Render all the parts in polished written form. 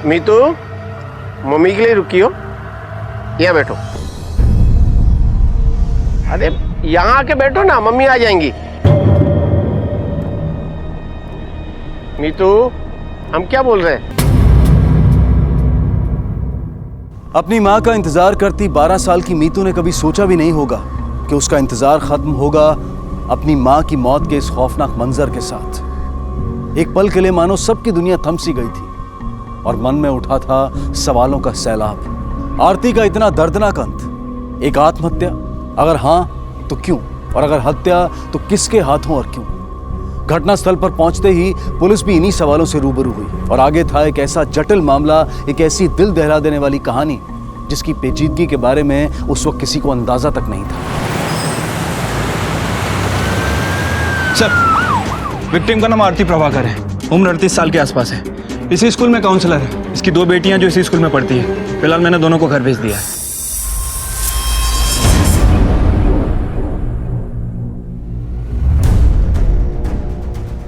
Meetu, mummy के लिए रुकी हो, यहाँ बैठो। अरे यहाँ आके बैठो ना, मम्मी आ जाएंगी। मीतू, हम क्या बोल रहे हैं? अपनी माँ का इंतजार करती 12 साल की मीतू ने कभी सोचा भी नहीं होगा कि उसका इंतजार खत्म होगा अपनी माँ की मौत के इस खौफनाक मंजर के साथ। एक पल के लिए मानो सबकी दुनिया थम सी गई थी और मन में उठा था सवालों का सैलाब। आरती का इतना दर्दनाक अंत, एक आत्महत्या? अगर हाँ तो क्यों, और अगर हत्या तो किसके हाथों और क्यों? घटनास्थल पर पहुंचते ही पुलिस भी इन्हीं सवालों से रूबरू हुई और आगे था एक ऐसा जटिल मामला, एक ऐसी दिल दहला देने वाली कहानी जिसकी पेचीदगी के बारे में उस वक्त किसी को अंदाजा तक नहीं था। सर, विक्टिम का नाम आरती प्रभाकर है, उम्र 38 साल के आसपास है। इसी स्कूल में काउंसलर है। इसकी 2 बेटियां जो इसी स्कूल में पढ़ती है। फिलहाल मैंने दोनों को घर भेज दिया है।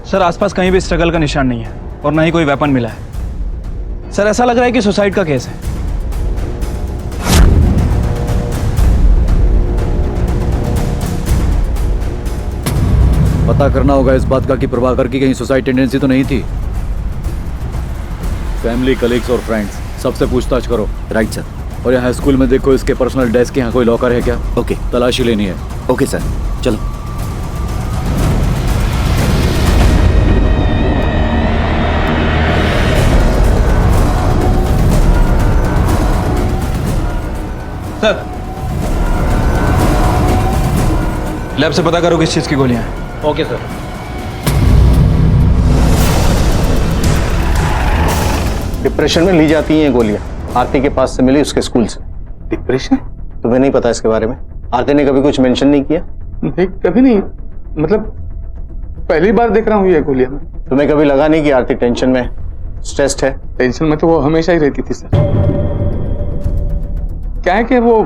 सर, आसपास कहीं भी स्ट्रगल का निशान नहीं है और ना ही कोई वेपन मिला है। सर, ऐसा लग रहा है कि सुसाइड का केस है। पता करना होगा इस बात का कि प्रभाकर की कहीं सुसाइड टेंडेंसी तो नहीं थी। फैमिली, कलीग्स और फ्रेंड्स सबसे पूछताछ करो। Right sir. और यहाँ स्कूल में देखो इसके पर्सनल डेस्क के यहाँ कोई लॉकर है क्या? ओके। तलाशी लेनी है। ओके सर, चलो। सर, लैब से पता करो किस चीज की गोलियां हैं। Okay sir. डिप्रेशन में ली जाती हैं ये गोलियां। आरती के पास से मिली, उसके स्कूल से। डिप्रेशन? तुम्हें नहीं पता इसके बारे में? आरती ने कभी कुछ मेंशन नहीं किया? नहीं, कभी नहीं। मतलब पहली बार देख रहा हूँ ये गोलियां। तुम्हें कभी लगा नहीं कि आरती टेंशन में, स्ट्रेस्ड है? टेंशन में तो वो हमेशा ही रहती थी सर। क्या है कि वो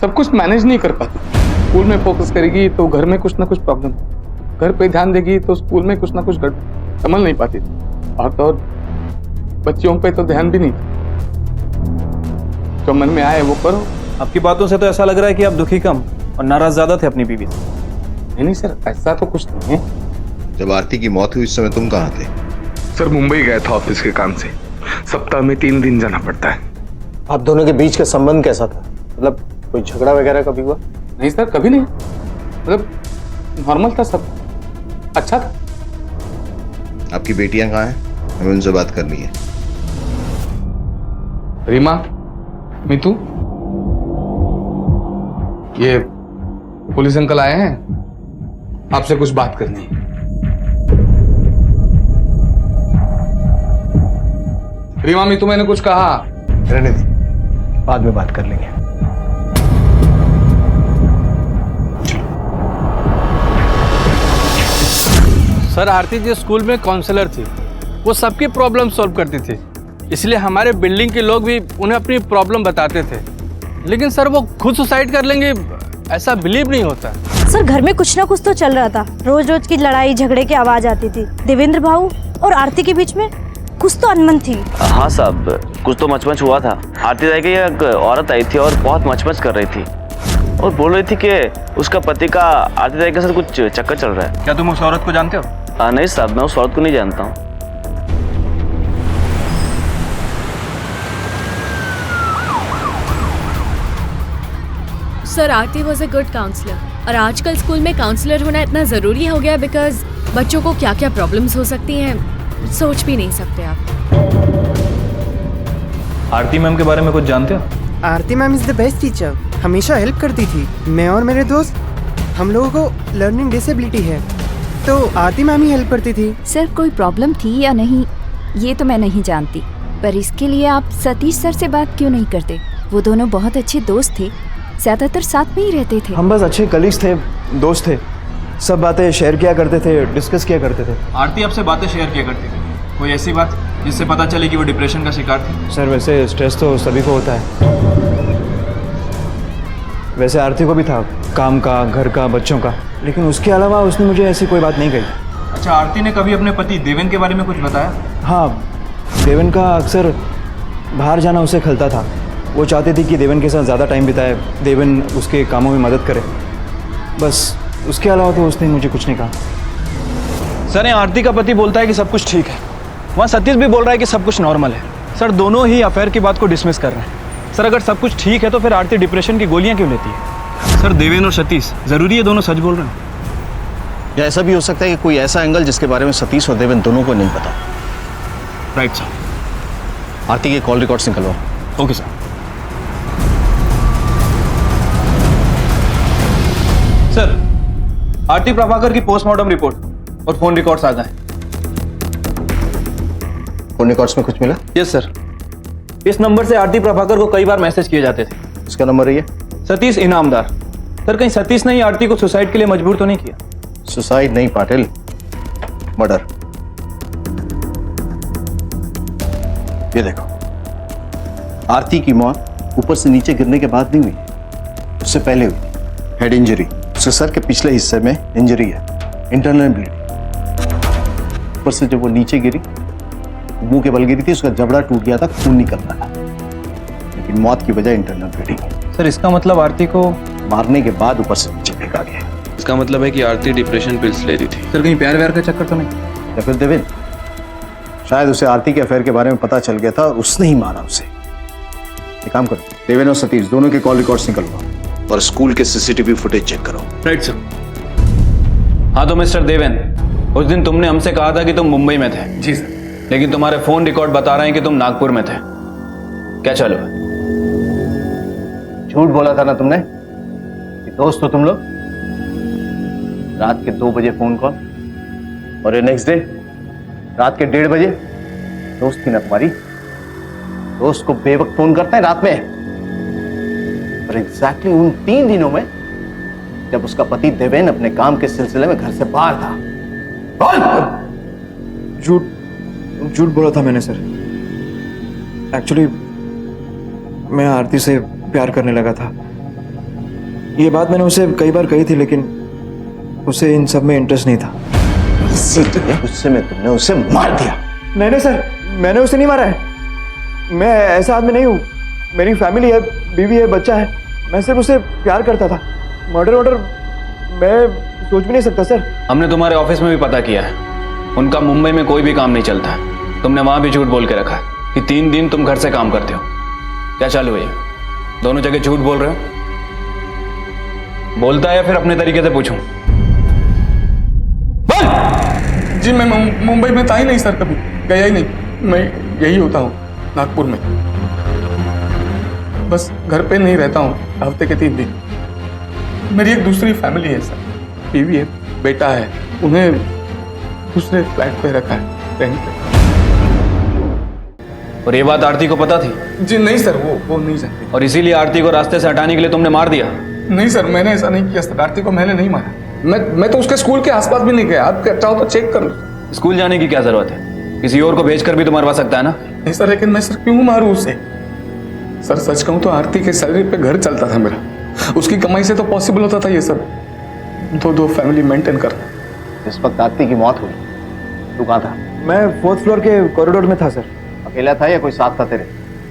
सब कुछ मैनेज नहीं कर पाती। स्कूल में फोकस करेगी तो घर में कुछ ना कुछ प्रॉब्लम, घर पे ध्यान देगी तो स्कूल में कुछ ना कुछ गड़बड़, संभल नहीं पाती। और तो बच्चियों पे तो ध्यान भी नहीं। जो मन में आए वो करो। आपकी बातों से तो ऐसा लग रहा है कि आप दुखी कम और नाराज ज्यादा थे अपनी बीवी से। नहीं सर, ऐसा तो कुछ नहीं है। जब आरती की मौत हुई उस समय तुम कहाँ थे? सर, मुंबई गया था ऑफिस के काम से। सप्ताह में 3 दिन जाना पड़ता है। आप दोनों के बीच का संबंध कैसा था? मतलब कोई झगड़ा वगैरह कभी हुआ? नहीं सर, कभी नहीं। मतलब नॉर्मल था, सब अच्छा था। आपकी बेटियां कहाँ हैं? हमें उनसे बात करनी है। रीमा, मीतू, ये पुलिस अंकल आए हैं, आपसे कुछ बात करनी है। रीमा, मीतू, मैंने कुछ कहा? रहने दे, बाद में बात कर लेंगे। सर, आरती जी स्कूल में काउंसलर थी। वो सबकी प्रॉब्लम सॉल्व करती थी, इसलिए हमारे बिल्डिंग के लोग भी उन्हें अपनी प्रॉब्लम बताते थे। लेकिन सर, वो खुद सुसाइड कर लेंगे ऐसा बिलीव नहीं होता। सर, घर में कुछ ना कुछ तो चल रहा था। रोज रोज की लड़ाई झगड़े की आवाज आती थी। देवेंद्र भाऊ और आरती के बीच में कुछ तो अनबन थी। हाँ साहब, कुछ तो मचमच हुआ था। आरती राय की एक औरत आई थी और बहुत मचमच कर रही थी और बोल रही थी कि उसका पति का आरती राय के साथ कुछ चक्कर चल रहा है। क्या तुम उस औरत को जानते हो? नहीं साहब, मैं उस औरत को नहीं जानता हूँ। Sir, Aarti was a good counsellor और आजकल स्कूल में काउंसलर होना इतना ज़रूरी हो गया बिकॉज बच्चों को क्या क्या प्रॉब्लम्स हो सकती हैं सोच भी नहीं सकते आप। आरती मैम के बारे में कुछ जानते हो? Aarti ma'am is the best teacher. हमेशा हेल्प करती थी। मैं और मेरे दोस्त, हम लोगों को लर्निंग डिसेबिलिटी है तो आरती मैम ही हेल्प करती थी। सर, कोई प्रॉब्लम थी या नहीं ये तो मैं नहीं जानती, पर इसके लिए आप सतीश सर से बात क्यों नहीं करते? वो दोनों बहुत अच्छे दोस्त थे, ज्यादातर साथ में ही रहते थे। हम बस अच्छे कलीग्स थे, दोस्त थे, सब बातें शेयर किया करते थे, डिस्कस किया करते थे। आरती आपसे बातें शेयर किया करती थी? कोई ऐसी बात जिससे पता चले कि वो डिप्रेशन का शिकार थी? सर, वैसे स्ट्रेस तो सभी को होता है। वैसे आरती को भी था, काम का, घर का, बच्चों का, लेकिन उसके अलावा उसने मुझे ऐसी कोई बात नहीं कही। अच्छा, आरती ने कभी अपने पति देवेन के बारे में कुछ बताया? हाँ, देवेन का अक्सर बाहर जाना उसे खलता था। वो चाहती थी कि देवन के साथ ज़्यादा टाइम बिताए, देवन उसके कामों में मदद करे, बस उसके अलावा तो उसने मुझे कुछ नहीं कहा। सर, यहाँ आरती का पति बोलता है कि सब कुछ ठीक है, वहाँ सतीश भी बोल रहा है कि सब कुछ नॉर्मल है। सर, दोनों ही अफेयर की बात को डिसमिस कर रहे हैं। सर, अगर सब कुछ ठीक है तो फिर आरती डिप्रेशन की गोलियाँ क्यों लेती है? सर, देवेन और सतीश ज़रूरी है दोनों सच बोल रहे हैं? या ऐसा भी हो सकता है कि कोई ऐसा एंगल जिसके बारे में सतीश और देवेन दोनों को नहीं पता। Right sir. आरती के कॉल रिकॉर्ड्स निकलवा। Okay sir. Sir, Aarti Prabhakar की पोस्टमार्टम रिपोर्ट और फोन रिकॉर्ड्स आ गए। फोन रिकॉर्ड्स में कुछ मिला? Yes sir. इस नंबर से आरती प्रभाकर को कई बार मैसेज किए जाते थे। इसका नंबर है? सतीश इनामदार। सर, कहीं सतीश ने ही आरती को सुसाइड के लिए मजबूर तो नहीं किया? सुसाइड नहीं पाटिल, मर्डर। ये देखो, आरती की मौत ऊपर से नीचे गिरने के बाद नहीं हुई, उससे पहले हुई। हेड इंजरी, उसके सर के पिछले हिस्से में इंजरी है, इंटरनल ब्लीडिंग। ऊपर से जब वो नीचे गिरी, मुंह के बल गिरी थी, उसका जबड़ा टूट गया था, खून निकल रहा था, लेकिन मौत की वजह इंटरनल ब्लीडिंग है। सर, इसका मतलब आरती को मारने के बाद ऊपर से नीचे फेंका गया। इसका मतलब है कि आरती डिप्रेशन पिल्स ले रही थी। सर, कहीं प्यार व्यार का चक्कर तो नहीं? या फिर देवेन, शायद उसे आरती के अफेयर के बारे में पता चल गया था और उसने ही मारा उसे। एक काम करो, देवेन और सतीश दोनों के कॉल रिकॉर्ड्स निकलवाओ और स्कूल के सीसीटीवी फुटेज चेक करो। Right sir. हाँ तो मिस्टर देवेन, उस दिन तुमने हमसे कहा था कि तुम मुंबई में थे। जी सर। लेकिन तुम्हारे फोन रिकॉर्ड बता रहे हैं कि तुम नागपुर में थे। क्या चालू है? झूठ बोला था ना तुमने कि दोस्त हो तुम लोग। रात के 2 बजे फोन कॉल और ये नेक्स्ट डे रात के 1:30 बजे। दोस्त थी ना तुम्हारी, दोस्त को बेवक्त फोन करते हैं रात में। और एग्जैक्टली उन 3 दिनों में जब उसका पति देवेन अपने काम के सिलसिले में घर से बाहर था। झूठ बोला था मैंने सर। एक्चुअली मैं आरती से प्यार करने लगा था। ये बात मैंने उसे कई बार कही थी, लेकिन उसे इन सब में इंटरेस्ट नहीं था। गुस्से में तुमने उसे मार दिया। नहीं सर, मैंने उसे नहीं मारा है। मैं ऐसा आदमी नहीं हूँ। मेरी फैमिली है, बीवी है, बच्चा है। मैं सिर्फ उसे प्यार करता था। मर्डर मैं सोच भी नहीं सकता सर। हमने तुम्हारे ऑफिस में भी पता किया है, उनका मुंबई में कोई भी काम नहीं चलता है। तुमने वहां भी झूठ बोल के रखा है कि 3 दिन तुम घर से काम करते हो। क्या चालू है? दोनों जगह झूठ बोल रहे हो। बोलता है या फिर अपने तरीके से पूछूं? जी मैं मुंबई में था ही नहीं सर, कभी गया ही नहीं। मैं यही होता हूँ नागपुर में, बस घर पे नहीं रहता हूँ हफ्ते के 3 दिन। मेरी एक दूसरी फैमिली है सर, बीवी है, बेटा है, उन्हें दूसरे फ्लैट पे रखा है रेंट पे। और ये बात आरती को पता थी? जी नहीं सर, वो नहीं जानती। और इसीलिए आरती को रास्ते से हटाने के लिए तुमने मार दिया? नहीं सर, मैंने ऐसा नहीं किया सर। आरती को मैंने नहीं मारा। मैं तो उसके स्कूल के आसपास भी नहीं गया। आप चाहो तो चेक कर लो। स्कूल जाने की क्या जरूरत है? किसी और को भेजकर भी तो मरवा सकता है ना? नहीं सर, लेकिन मैं सर क्यों मारूं उसे? सर सच कहूं तो आरती के सैलरी पे घर चलता था मेरा। उसकी कमाई से तो पॉसिबल होता था ये सब। दो फैमिली मेंटेन करना। इस वक्त आरती की मौत हुई, तू कहाँ था? मैं 4th फ्लोर के कॉरिडोर में था सर। अकेला था या कोई साथ था तेरे?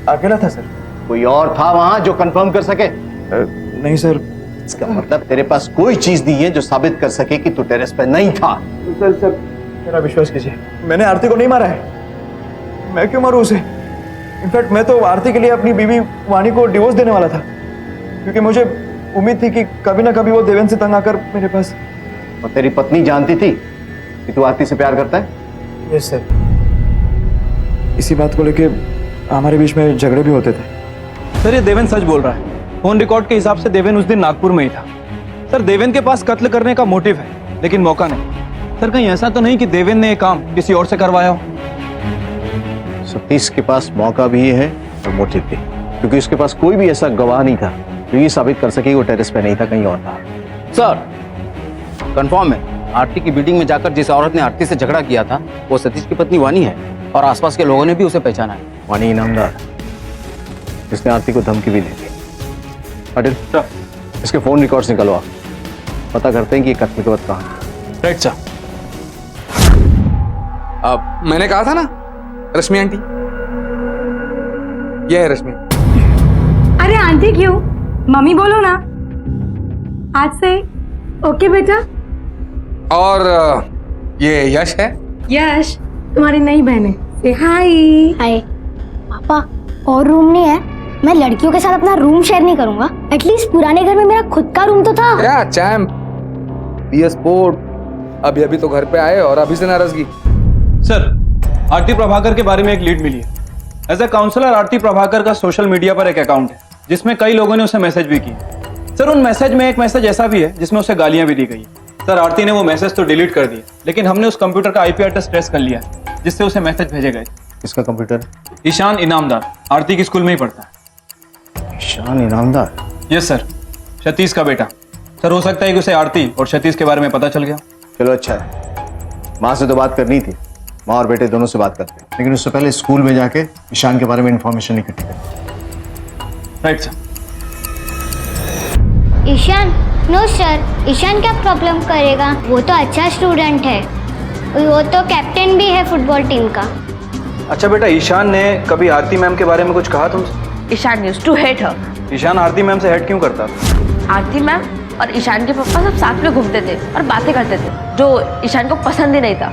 अकेला था सर। कोई और था वहां जो कंफर्म कर सके? नहीं सर। इसका मतलब तेरे पास कोई चीज नहीं है जो साबित कर सके कि तू टेरेस पे नहीं था। सर मेरा विश्वास कीजिए, मैंने आरती को नहीं मारा है। मैं क्यों मारूं उसे? इनफैक्ट मैं तो आरती के लिए अपनी बीवी वाणी को डिवोर्स देने वाला था, क्योंकि मुझे उम्मीद थी कि कभी ना कभी वो देवेन से तंग आकर मेरे पास। और तेरी पत्नी जानती थी कि तू आरती से प्यार करता है? Yes sir. इसी बात को लेके हमारे बीच में झगड़े भी होते थे। सर, ये देवेन सच बोल रहा है। फोन रिकॉर्ड के हिसाब से देवेन उस दिन नागपुर में ही था। सर, देवेन के पास कत्ल करने का मोटिव है, लेकिन मौका नहीं। सर, कहीं ऐसा तो नहीं कि देवेन ने ये काम किसी और से करवाया हो? सतीश के पास मौका भी है और मोटिव भी, क्योंकि उसके पास कोई भी ऐसा गवाह नहीं था जो ये साबित कर सके वो टेरेस पे नहीं था, कहीं और था। सर कंफर्म है, आरती की मीटिंग में जाकर जिस औरत ने आरती से झगड़ा किया था वो सतीश की पत्नी वाणी है, और आसपास के लोगों ने भी उसे पहचाना है। वाणी इनामदार, इसने आरती को धमकी भी दी थी। अनिल, इसके फोन रिकॉर्ड्स निकलवा, पता करते हैं कि ये कत्ल के वक्त कहाँ है। Right sir. मैंने कहा था ना रश्मि आंटी, ये है रश्मि। अरे आंटी क्यों? मम्मी बोलो ना। आज से ओके बेटा। और ये यश है। यश तुम्हारी नई बहन है। से हाय। हाय पापा, और रूम नहीं है? मैं लड़कियों के साथ अपना रूम शेयर नहीं करूंगा। एटलीस्ट पुराने घर में मेरा खुद का रूम तो था। या चैम्प, बीएस स्पोर्ट, अभी अभी तो घर पे आए और अभी से नाराजगी। सर, आरती प्रभाकर के बारे में एक लीड मिली है। एज ए काउंसलर आरती प्रभाकर का सोशल मीडिया पर एक अकाउंट है जिसमें कई लोगों ने उसे मैसेज भी किए। सर, उन मैसेज में एक मैसेज ऐसा भी है जिसमें उसे गालियां भी दी गई। सर, आरती ने वो मैसेज तो डिलीट कर दिए, लेकिन हमने उस कंप्यूटर का आईपी एड्रेस ट्रेस कर लिया जिससे उसे मैसेज भेजे गए। किसका कंप्यूटर? ईशान इनामदार, आरती की स्कूल में ही पढ़ता है। ईशान इनामदार? यस सर, सतीश का बेटा। सर, हो सकता है कि उसे आरती और सतीश के बारे में पता चल गया। चलो अच्छा है, माँ से तो बात करनी थी, माँ और बेटे दोनों से बात करते हैं, लेकिन उससे पहले स्कूल में जाके ईशान के बारे में इंफॉर्मेशन इकट्ठी करें। Right sir. Ishaan? No sir, Ishaan क्या प्रॉब्लम करेगा? वो तो अच्छा स्टूडेंट है, वो तो कैप्टन भी है फुटबॉल टीम का। अच्छा बेटा, ईशान ने कभी आरती मैम के बारे में कुछ कहा तुमसे? Ishaan used to hate her. Ishaan Aarti ma'am से हेट क्यों करता था? आरती मैम और ईशान के पापा सब साथ में घूमते थे और बातें करते थे, जो ईशान को पसंद ही नहीं था।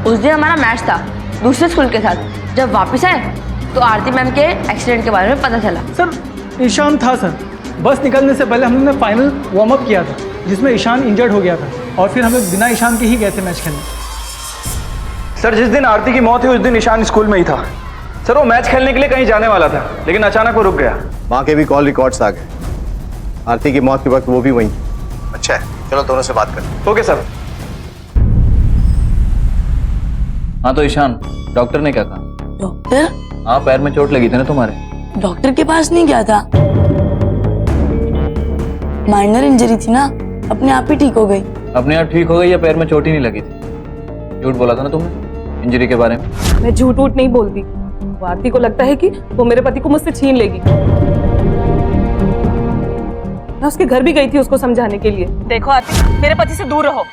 उस दिन हमारा मैच था दूसरे स्कूल के साथ। जब वापस आए तो आरती मैम के एक्सीडेंट के बारे में पता चला। सर, ईशान था सर। बस निकलने से पहले हमने फाइनल वार्म अप किया था जिसमें ईशान इंजर्ड हो गया था और फिर हम लोग बिना ईशान के ही गए थे मैच खेलने। सर, जिस दिन आरती की मौत हुई उस दिन ईशान स्कूल में ही था। सर, वो मैच खेलने के लिए कहीं जाने वाला था, लेकिन अचानक वो रुक गया। माँ के भी कॉल रिकॉर्ड्स आ गए। आरती की मौत के वक्त वो भी वहीं। अच्छा है, चलो दोनों से बात करते। Okay sir. हाँ तो ईशान, डॉक्टर ने क्या कहा? डॉक्टर? हाँ, पैर में चोट लगी थी ना तुम्हारे। डॉक्टर के पास नहीं गया था, माइनर इंजरी थी ना, अपने आप ही ठीक हो गई। अपने आप ठीक हो गई या पैर में चोट ही नहीं लगी थी? झूठ बोला था ना तुमने इंजरी के बारे में। मैं झूठ वूठ नहीं बोलती। आरती को लगता है कि वो मेरे पति को मुझसे छीन लेगी। मैं उसके घर भी गई थी उसको समझाने के लिए। देखो आरती, मेरे पति से दूर रहो।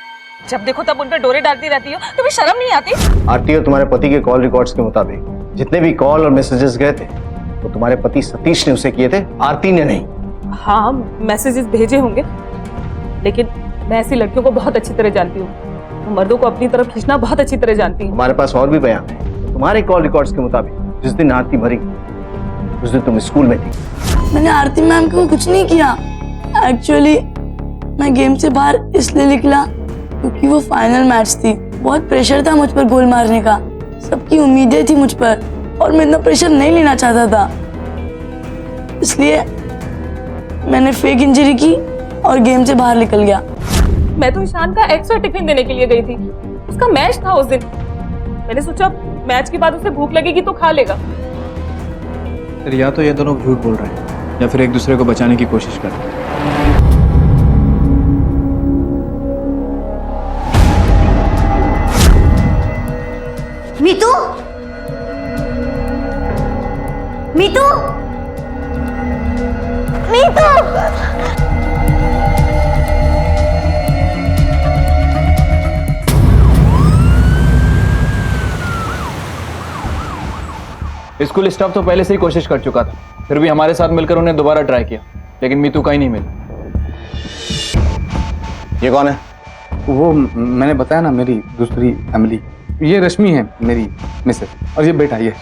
जब देखो तब उन पर डोरे डालती रहती हो, तुम्हें शर्म नहीं आती? आरती और तुम्हारे पति के कॉल रिकॉर्ड्स के मुताबिक जितने भी कॉल और मैसेजेस गए थे वो तुम्हारे पति सतीश ने उसे किए थे, आरती ने नहीं। हाँ, मैसेजेस भेजे होंगे, लेकिन मैं ऐसी लड़कियों को बहुत अच्छी तरह जानती हूँ। मर्दों को अपनी तरफ खींचना बहुत अच्छी तरह जानती हूँ। हमारे पास और भी बयान है। तुम्हारे कॉल रिकॉर्ड्स के मुताबिक जिस दिन आरती मरी उस दिन तुम स्कूल में थी। मैंने आरती मैम को कुछ नहीं किया। एक्चुअली मैं गेम से बाहर इसलिए निकला क्योंकि वो फाइनल मैच थी। बहुत प्रेशर था मुझ पर गोल मारने का, सबकी उम्मीदें थी मुझ पर और मैं इतना प्रेशर नहीं लेना चाहता था, इसलिए मैंने फेक इंजरी की और गेम से बाहर निकल गया। मैं तो ईशान का एक्स्ट्रा टिफिन देने के लिए गई थी। उसका मैच था उस दिन। मैंने सोचा मैच के बाद उसे भूख लगेगी तो खा लेगा। सर, या तो ये दोनों झूठ बोल रहे हैं या फिर एक दूसरे को बचाने की कोशिश कर रहे हैं। मीतू, मीतू, मीतू। स्कूल स्टाफ तो पहले से ही कोशिश कर चुका था, फिर भी हमारे साथ मिलकर उन्हें दोबारा ट्राई किया, लेकिन मीतू का ही नहीं मिला। ये कौन है? वो मैंने बताया ना, मेरी दूसरी फैमिली। ये रश्मि है मेरी मिसेस, और ये बेटा ये।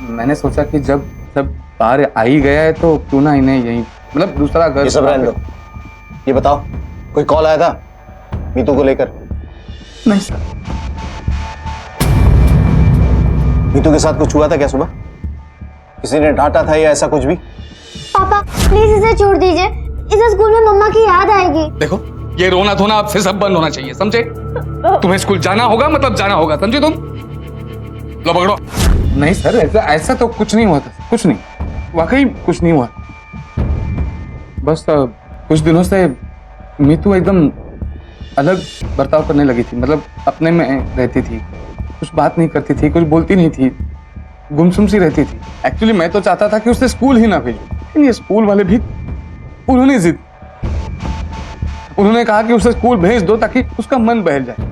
मैंने सोचा कि जब सब बाहर आ ही गया है तो क्यों ना इन्हें यही, मतलब दूसरा घर। ये सब रहने दो। ये बताओ, कोई कॉल आया था मीतू को लेकर? नहीं सर। मीतू के साथ कुछ हुआ था क्या सुबह? किसी ने डांटा था या ऐसा कुछ भी? पापा प्लीज इसे छोड़ दीजिए, इसे स्कूल में मम्मा की याद आएगी। देखो, ये रोना धोना अब से सब बंद होना चाहिए, समझे? तुम्हें स्कूल जाना होगा, मतलब जाना होगा, समझे तुम? लो पकड़ो। नहीं सर, ऐसा तो कुछ नहीं हुआ था, कुछ नहीं, वाकई कुछ नहीं हुआ। बस कुछ दिनों से मीतू एकदम अलग बर्ताव करने लगी थी, मतलब अपने में रहती थी, कुछ बात नहीं करती थी, कुछ बोलती नहीं थी, गुमसुम सी रहती थी। एक्चुअली मैं तो चाहता था कि उसे स्कूल ही ना भेजूं, लेकिन ये स्कूल वाले भी, उन्होंने जिद उन्होंने कहा कि उसे स्कूल भेज दो ताकि उसका मन बहल जाए।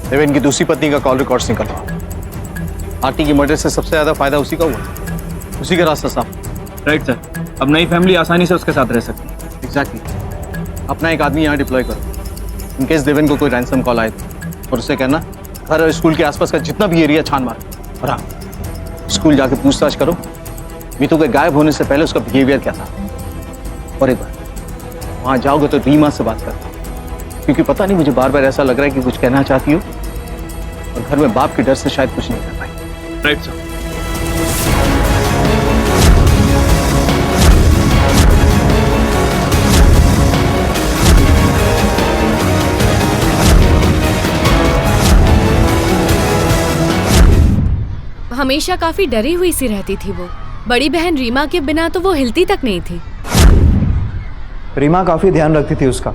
देवेन की दूसरी पत्नी का कॉल रिकॉर्ड्स निकल रहा। आरती की मर्डर से सबसे ज्यादा फायदा उसी का हुआ, उसी का रास्ता साफ। राइट सर, अब नई फैमिली आसानी से उसके साथ रह सकती है। एग्जैक्टली। अपना एक आदमी यहाँ डिप्लॉय करो। इन केस देवेन को कोई रैंसम कॉल आए तो, और उसे कहना घर और स्कूल के आसपास का जितना भी एरिया छान मारो। और हाँ, स्कूल जाके पूछताछ करो मीतू के गायब होने से पहले उसका बिहेवियर क्या था। और एक बार वहां जाओगे तो रीमा से बात करना, क्योंकि पता नहीं मुझे बार बार ऐसा लग रहा है कि कुछ कहना चाहती हो और घर में बाप के डर से शायद कुछ नहीं कर पाई। Right sir. हमेशा काफी डरी हुई सी रहती थी वो। बड़ी बहन रीमा के बिना तो वो हिलती तक नहीं थी। रीमा काफी ध्यान रखती थी उसका।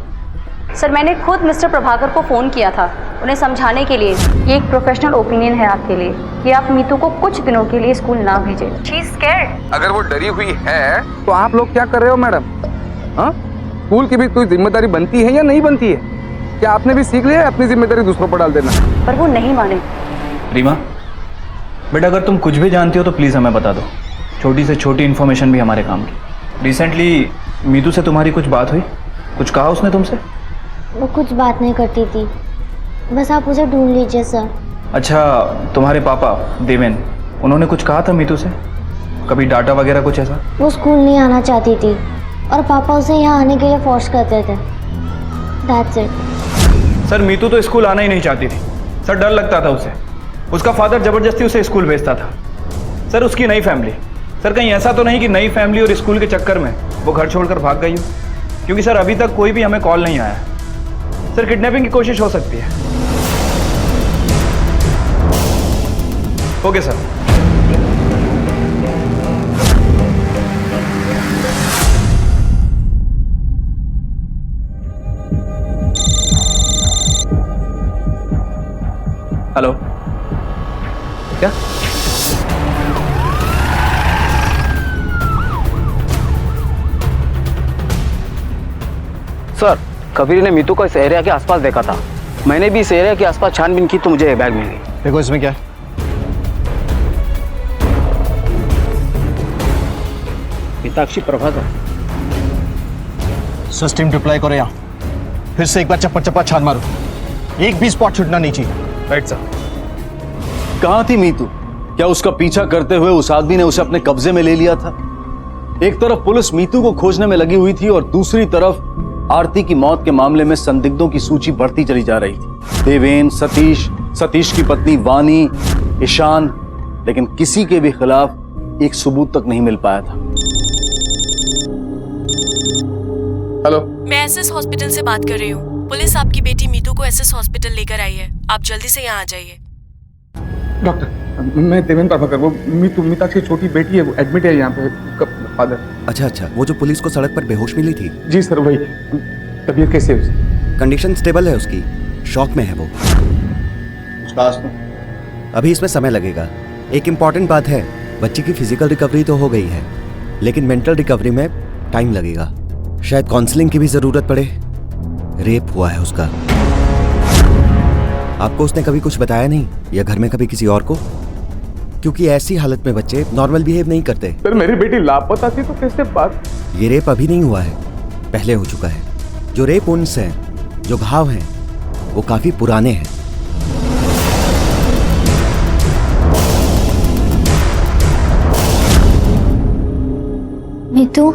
सर, मैंने खुद मिस्टर प्रभाकर को फ़ोन किया था उन्हें समझाने के लिए। ये एक प्रोफेशनल ओपिनियन है आपके लिए कि आप मीतू को कुछ दिनों के लिए स्कूल ना भेजें। She is scared. अगर वो डरी हुई है तो आप लोग क्या कर रहे हो मैडम? हाँ, स्कूल की भी कोई जिम्मेदारी बनती है या नहीं बनती है? क्या आपने भी सीख लिया है अपनी जिम्मेदारी दूसरों पर डाल देना? पर वो नहीं माने। रीमा बेटा, अगर तुम कुछ भी जानती हो तो प्लीज़ हमें बता दो। छोटी से छोटी इन्फॉर्मेशन भी हमारे काम की। रिसेंटली मीतू से तुम्हारी कुछ बात हुई? कुछ कहा उसने तुमसे? वो कुछ बात नहीं करती थी, बस आप उसे ढूंढ लीजिए सर। अच्छा, तुम्हारे पापा देवेन, उन्होंने कुछ कहा था मीतू से? कभी डाटा वगैरह कुछ ऐसा? वो स्कूल नहीं आना चाहती थी और पापा उसे यहाँ आने के लिए फोर्स करते थे। That's it। सर, मीतू तो स्कूल आना ही नहीं चाहती थी सर, डर लगता था उसे। उसका फादर जबरदस्ती उसे स्कूल भेजता था। सर, उसकी नई फैमिली, सर कहीं ऐसा तो नहीं कि नई फैमिली और स्कूल के चक्कर में वो घर छोड़कर भाग गई हो? क्योंकि सर अभी तक कोई भी हमें कॉल नहीं आया। सर, किडनैपिंग की कोशिश हो सकती है। Okay sir. हेलो, क्या? सर, कबीर ने मीतू को इस एरिया के आसपास देखा था। मैंने भी इस एरिया के आसपास छानबीन की तो मुझे बैग मिल गई। देखो इसमें क्या है। पिताक्षी प्रभाकर। सिस्टम डिप्लॉय करो यहाँ। फिर से एक बार चप्पा चप्पा छान मारो, एक भी स्पॉट छूटना नहीं चाहिए। Right sir. कहाँ थी मीतू? क्या उसका पीछा करते हुए उस आदमी ने उसे अपने कब्जे में ले लिया था? एक तरफ पुलिस मीतू को खोजने में लगी हुई थी और दूसरी तरफ आरती की मौत के मामले में संदिग्धों की सूची बढ़ती चली जा रही थी। देवेन, सतीश, सतीश की पत्नी वानी, ईशान, लेकिन किसी के भी खिलाफ एक सबूत तक नहीं मिल पाया था। हेलो, मैं एसएस हॉस्पिटल से बात कर रही हूँ। पुलिस आपकी बेटी मीतू को एसएस हॉस्पिटल लेकर आई है। आप जल्दी से यहाँ आ जाइए। डॉक्टर, मैं देवेंद्र प्रभाकर, वो मीता की छोटी बेटी है, वो एडमिट है यहाँ पे, फादर। अच्छा, वो जो पुलिस को सड़क पर बेहोश मिली थी? जी सर, वही। तबीयत कैसे है उसकी? कंडीशन स्टेबल है उसकी, शॉक में है वो। अभी इसमें समय लगेगा। एक इम्पॉर्टेंट बात है, बच्ची की फिजिकल रिकवरी तो हो गई है, लेकिन मेंटल रिकवरी में टाइम लगेगा। शायद काउंसलिंग की भी जरूरत पड़े। रेप हुआ है उसका। आपको उसने कभी कुछ बताया नहीं, या घर में कभी किसी और को? क्योंकि ऐसी हालत में बच्चे नॉर्मल बिहेव नहीं करते। सर, मेरी बेटी लापता थी तो कैसे बात? ये रेप अभी नहीं हुआ है, पहले हो चुका है। जो रेप वुंड्स हैं, जो घाव हैं, वो काफी पुराने हैं। मीतू,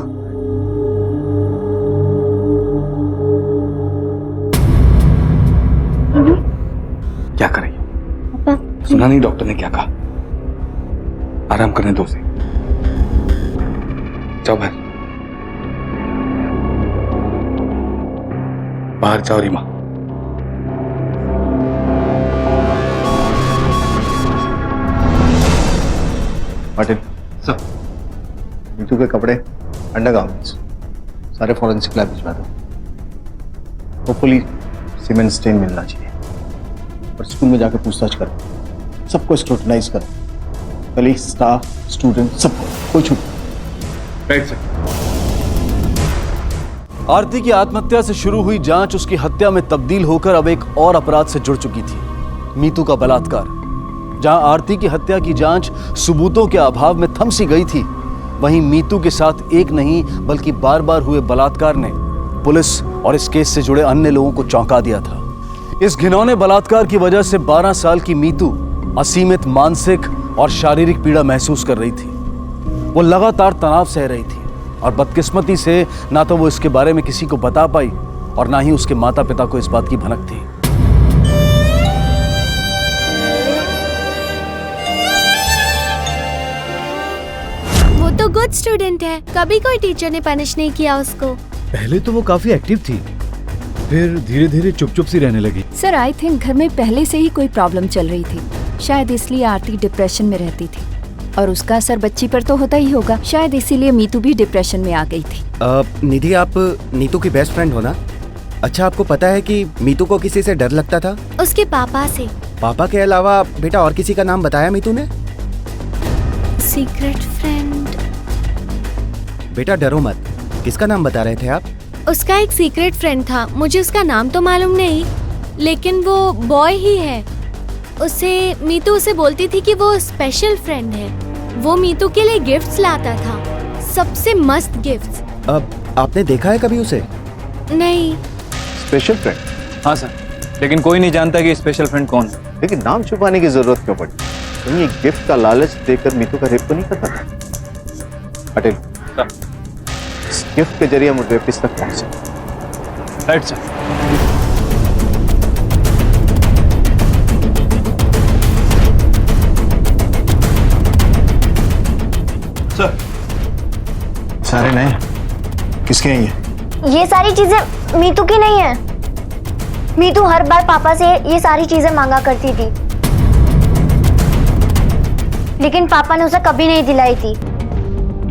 क्या करें? सुना नहीं डॉक्टर ने क्या कहा? आराम करने दो उसे। जाओ बाहर जाओ रीमा। मार्टिन सर, मीतू के कपड़े, अंडरगारमेंट्स सारे फॉरेंसिक लैब भिजवा दो। होपफुली सीमेंट स्टेन मिलना चाहिए। और स्कूल में जाकर पूछताछ करो, सबको स्क्रूटनाइज करो। कलीग, स्टाफ, स्टूडेंट, सबको, कोई छूट नहीं। Right sir. आरती की आत्महत्या से शुरू हुई जांच उसकी हत्या में तब्दील होकर अब एक और अपराध से जुड़ चुकी थी, मीतू का बलात्कार। जहां आरती की हत्या की जांच सबूतों के अभाव में थम सी गई थी, वहीं मीतू के साथ एक नहीं बल्कि बार बार हुए बलात्कार ने पुलिस और इस केस से जुड़े अन्य लोगों को चौंका दिया था। इस घिनौने बलात्कार की वजह से 12 साल की मीतू असीमित मानसिक और शारीरिक पीड़ा महसूस कर रही थी। वो लगातार तनाव सह रही थी और बदकिस्मती से ना तो वो इसके बारे में किसी को बता पाई और ना ही उसके माता पिता को इस बात की भनक थी। वो तो गुड स्टूडेंट है, कभी कोई टीचर ने पनिश नहीं किया उसको। पहले तो वो काफी एक्टिव थी, फिर धीरे धीरे चुप चुप सी रहने लगी। सर आई थिंक घर में पहले से ही कोई प्रॉब्लम चल रही थी, शायद इसलिए आरती डिप्रेशन में रहती थी और उसका असर बच्ची पर तो होता ही होगा, शायद इसीलिए मीतू भी डिप्रेशन में आ गई थी। निधि, आप नीतू की बेस्ट फ्रेंड हो ना? अच्छा, आपको पता है कि मीतू को किसी से डर लगता था? उसके पापा से। पापा के अलावा बेटा और किसी का नाम बताया मीतू ने? Secret friend. बेटा डरो मत, किसका नाम बता रहे थे आप? उसका एक सीक्रेट फ्रेंड था, मुझे उसका नाम तो मालूम नहीं, लेकिन वो बॉय ही है। मीतू उसे बोलती थी कि वो स्पेशल फ्रेंड है। वो मीतू के लिए गिफ्ट्स लाता था, सबसे मस्त गिफ्ट्स। अब आपने देखा है कभी उसे? नहीं। Special friend? हाँ सर, लेकिन कोई नहीं जानता कि स्पेशल फ्रेंड कौन है। लेकिन नाम छुपाने की जरूरत क्यों पड़ी? कहीं एक गिफ्ट का लालच देकर मीतू का रेप तो नहीं करता था? पटेल, इस गिफ्ट के जरिए हम रेपिस्ट तक पहुंचे। Right sir. सर, सारे नए किसके हैं ये सारी चीजें मीतू की नहीं है। मीतू हर बार पापा से ये सारी चीजें मांगा करती थी, लेकिन पापा ने उसे कभी नहीं दिलाई थी।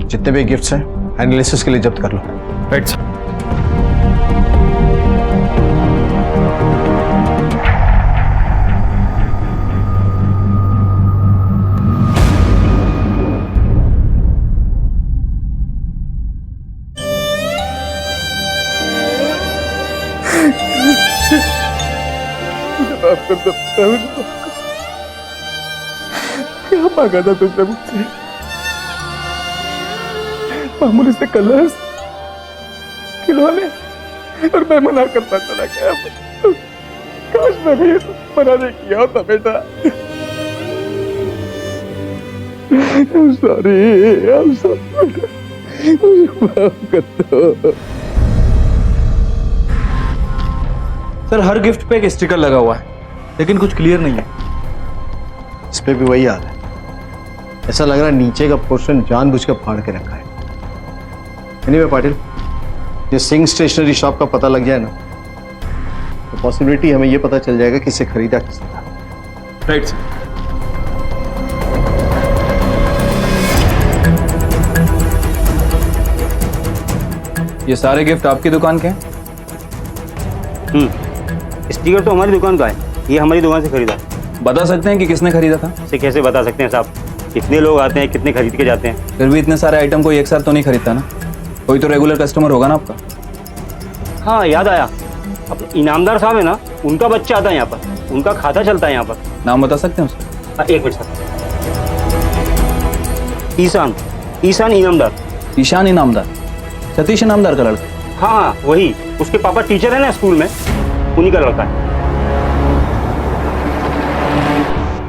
जितने भी गिफ्ट्स हैं एनालिसिस के लिए जब्त कर लो। Right sir. क्या मांगा था तुमने मुझसे? मामूली से कलर्स, खिलौने, और मैं मना करता चला गया। काश मैंने ये मना नहीं किया होता बेटा। I'm sorry, माफ कर दो। सर, हर गिफ्ट पे एक स्टिकर लगा हुआ है, लेकिन कुछ क्लियर नहीं है। इस पे भी वही हाल है। ऐसा लग रहा है नीचे का पोर्शन जानबूझ कर फाड़ के रखा है। एनीवे पाटिल, ये सिंह स्टेशनरी शॉप का पता लग जाए ना, तो पॉसिबिलिटी हमें ये पता चल जाएगा कि इसे खरीदा किसने था। Right sir. ये सारे गिफ्ट आपकी दुकान के हैं? स्टिकर तो हमारी दुकान का है, ये हमारी दुकान से खरीदा। बता सकते हैं कि किसने खरीदा था? इसे कैसे बता सकते हैं साहब, कितने लोग आते हैं, कितने खरीद के जाते हैं। फिर भी इतने सारे आइटम को एक साथ तो नहीं खरीदता ना, कोई तो रेगुलर कस्टमर होगा ना आपका। हाँ याद आया, अपने इनामदार साहब है ना, उनका बच्चा आता है यहाँ पर, उनका खाता चलता है यहाँ पर। नाम बता सकते हैं उसका? एक मिनट सर। ईशान इनामदार। ईशान इनामदार, सतीश इनामदार का लड़का? हाँ वही, उसके पापा टीचर है ना स्कूल में, उन्हीं का लड़का है।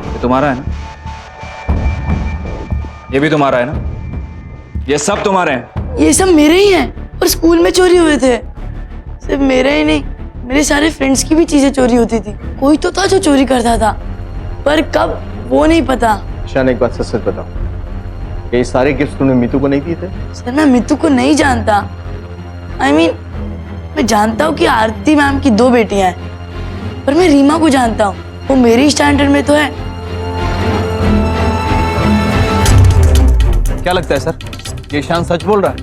ये तुम्हारा है ना? ये भी तुम्हारा है ना? ये सब तुम्हारे हैं? ये सब मेरे ही हैं और स्कूल में चोरी हुए थे। सिर्फ मेरे ही नहीं, मेरे सारे फ्रेंड्स की भी चीजें चोरी होती थी। कोई तो था जो चोरी करता था, पर कब वो नहीं पता। ईशान, एक बात सच बताओ, ये सारे गिफ्ट तूने मीतू को नहीं दिए थे? सर, मैं मीतू को नहीं जानता। I mean, मैं जानता हूँ कि आरती मैम की 2 बेटियां हैं, पर मैं रीमा को जानता हूँ, वो मेरी स्टैंडर्ड में तो है। क्या लगता है सर, ये ईशान सच बोल रहा है?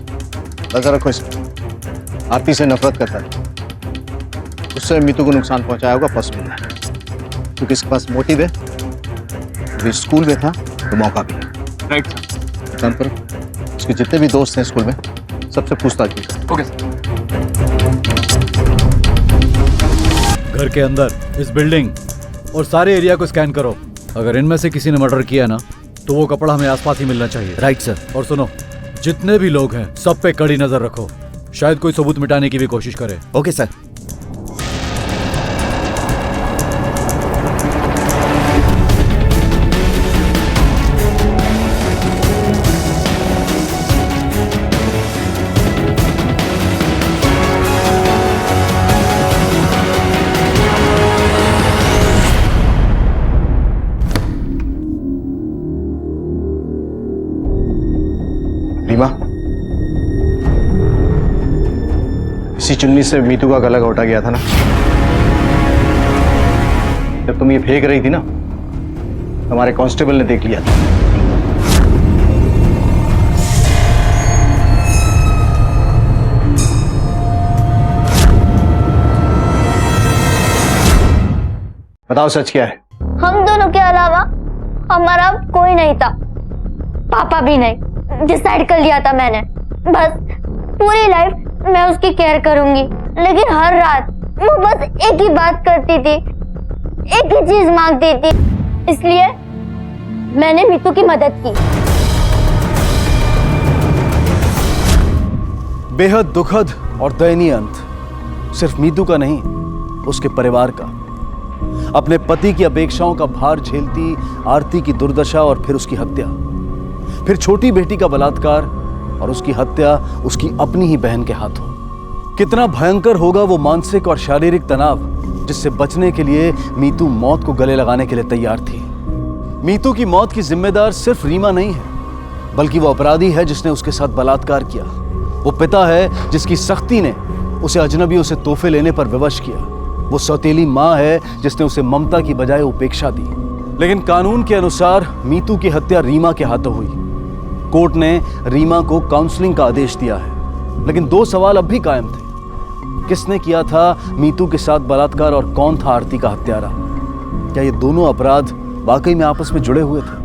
नजर रखो इसमें। आरती से नफरत करता है, उससे मीतू को नुकसान पहुंचाया होगा पॉसिबल है, क्योंकि इसके पास मोटिव है, अभी स्कूल में था तो मौका भी है। राइट काम करो, उसके जितने भी दोस्त हैं स्कूल में सबसे पूछताछ कीजिए। Okay sir. घर के अंदर, इस बिल्डिंग और सारे एरिया को स्कैन करो। अगर इनमें से किसी ने मर्डर किया ना तो वो कपड़ा हमें आसपास ही मिलना चाहिए। Right sir. और सुनो, जितने भी लोग हैं सब पे कड़ी नजर रखो, शायद कोई सबूत मिटाने की भी कोशिश करे। Okay sir. रीमा, इसी चुन्नी से मीतू का गला घोटा गया था ना? जब तुम ये फेंक रही थी ना, हमारे कांस्टेबल ने देख लिया था। बताओ सच क्या है? हम दोनों के अलावा हमारा कोई नहीं था, पापा भी नहीं। डिसाइड कर लिया था मैंने, बस पूरी लाइफ मैं उसकी केयर करूंगी। लेकिन हर रात वो बस एक ही बात करती थी, एक ही चीज मांगती थी, इसलिए मैंने मीतू की मदद की। बेहद दुखद और दयनीय अंत सिर्फ मीतू का नहीं, उसके परिवार का। अपने पति की अपेक्षाओं का भार झेलती आरती की दुर्दशा और फिर उसकी हत्या, फिर छोटी बेटी का बलात्कार और उसकी हत्या उसकी अपनी ही बहन के हाथों। कितना भयंकर होगा वो मानसिक और शारीरिक तनाव जिससे बचने के लिए मीतू मौत को गले लगाने के लिए तैयार थी। मीतू की मौत की जिम्मेदार सिर्फ रीमा नहीं है, बल्कि वो अपराधी है जिसने उसके साथ बलात्कार किया। वो पिता है जिसकी सख्ती ने उसे अजनबियों से तोहफे लेने पर विवश किया। वो सौतेली माँ है जिसने उसे ममता की बजाय उपेक्षा दी। लेकिन कानून के अनुसार मीतू की हत्या रीमा के हाथों हुई। कोर्ट ने रीमा को काउंसलिंग का आदेश दिया है, लेकिन दो सवाल अब भी कायम थे। किसने किया था मीतू के साथ बलात्कार और कौन था आरती का हत्यारा? क्या ये दोनों अपराध वाकई में आपस में जुड़े हुए थे?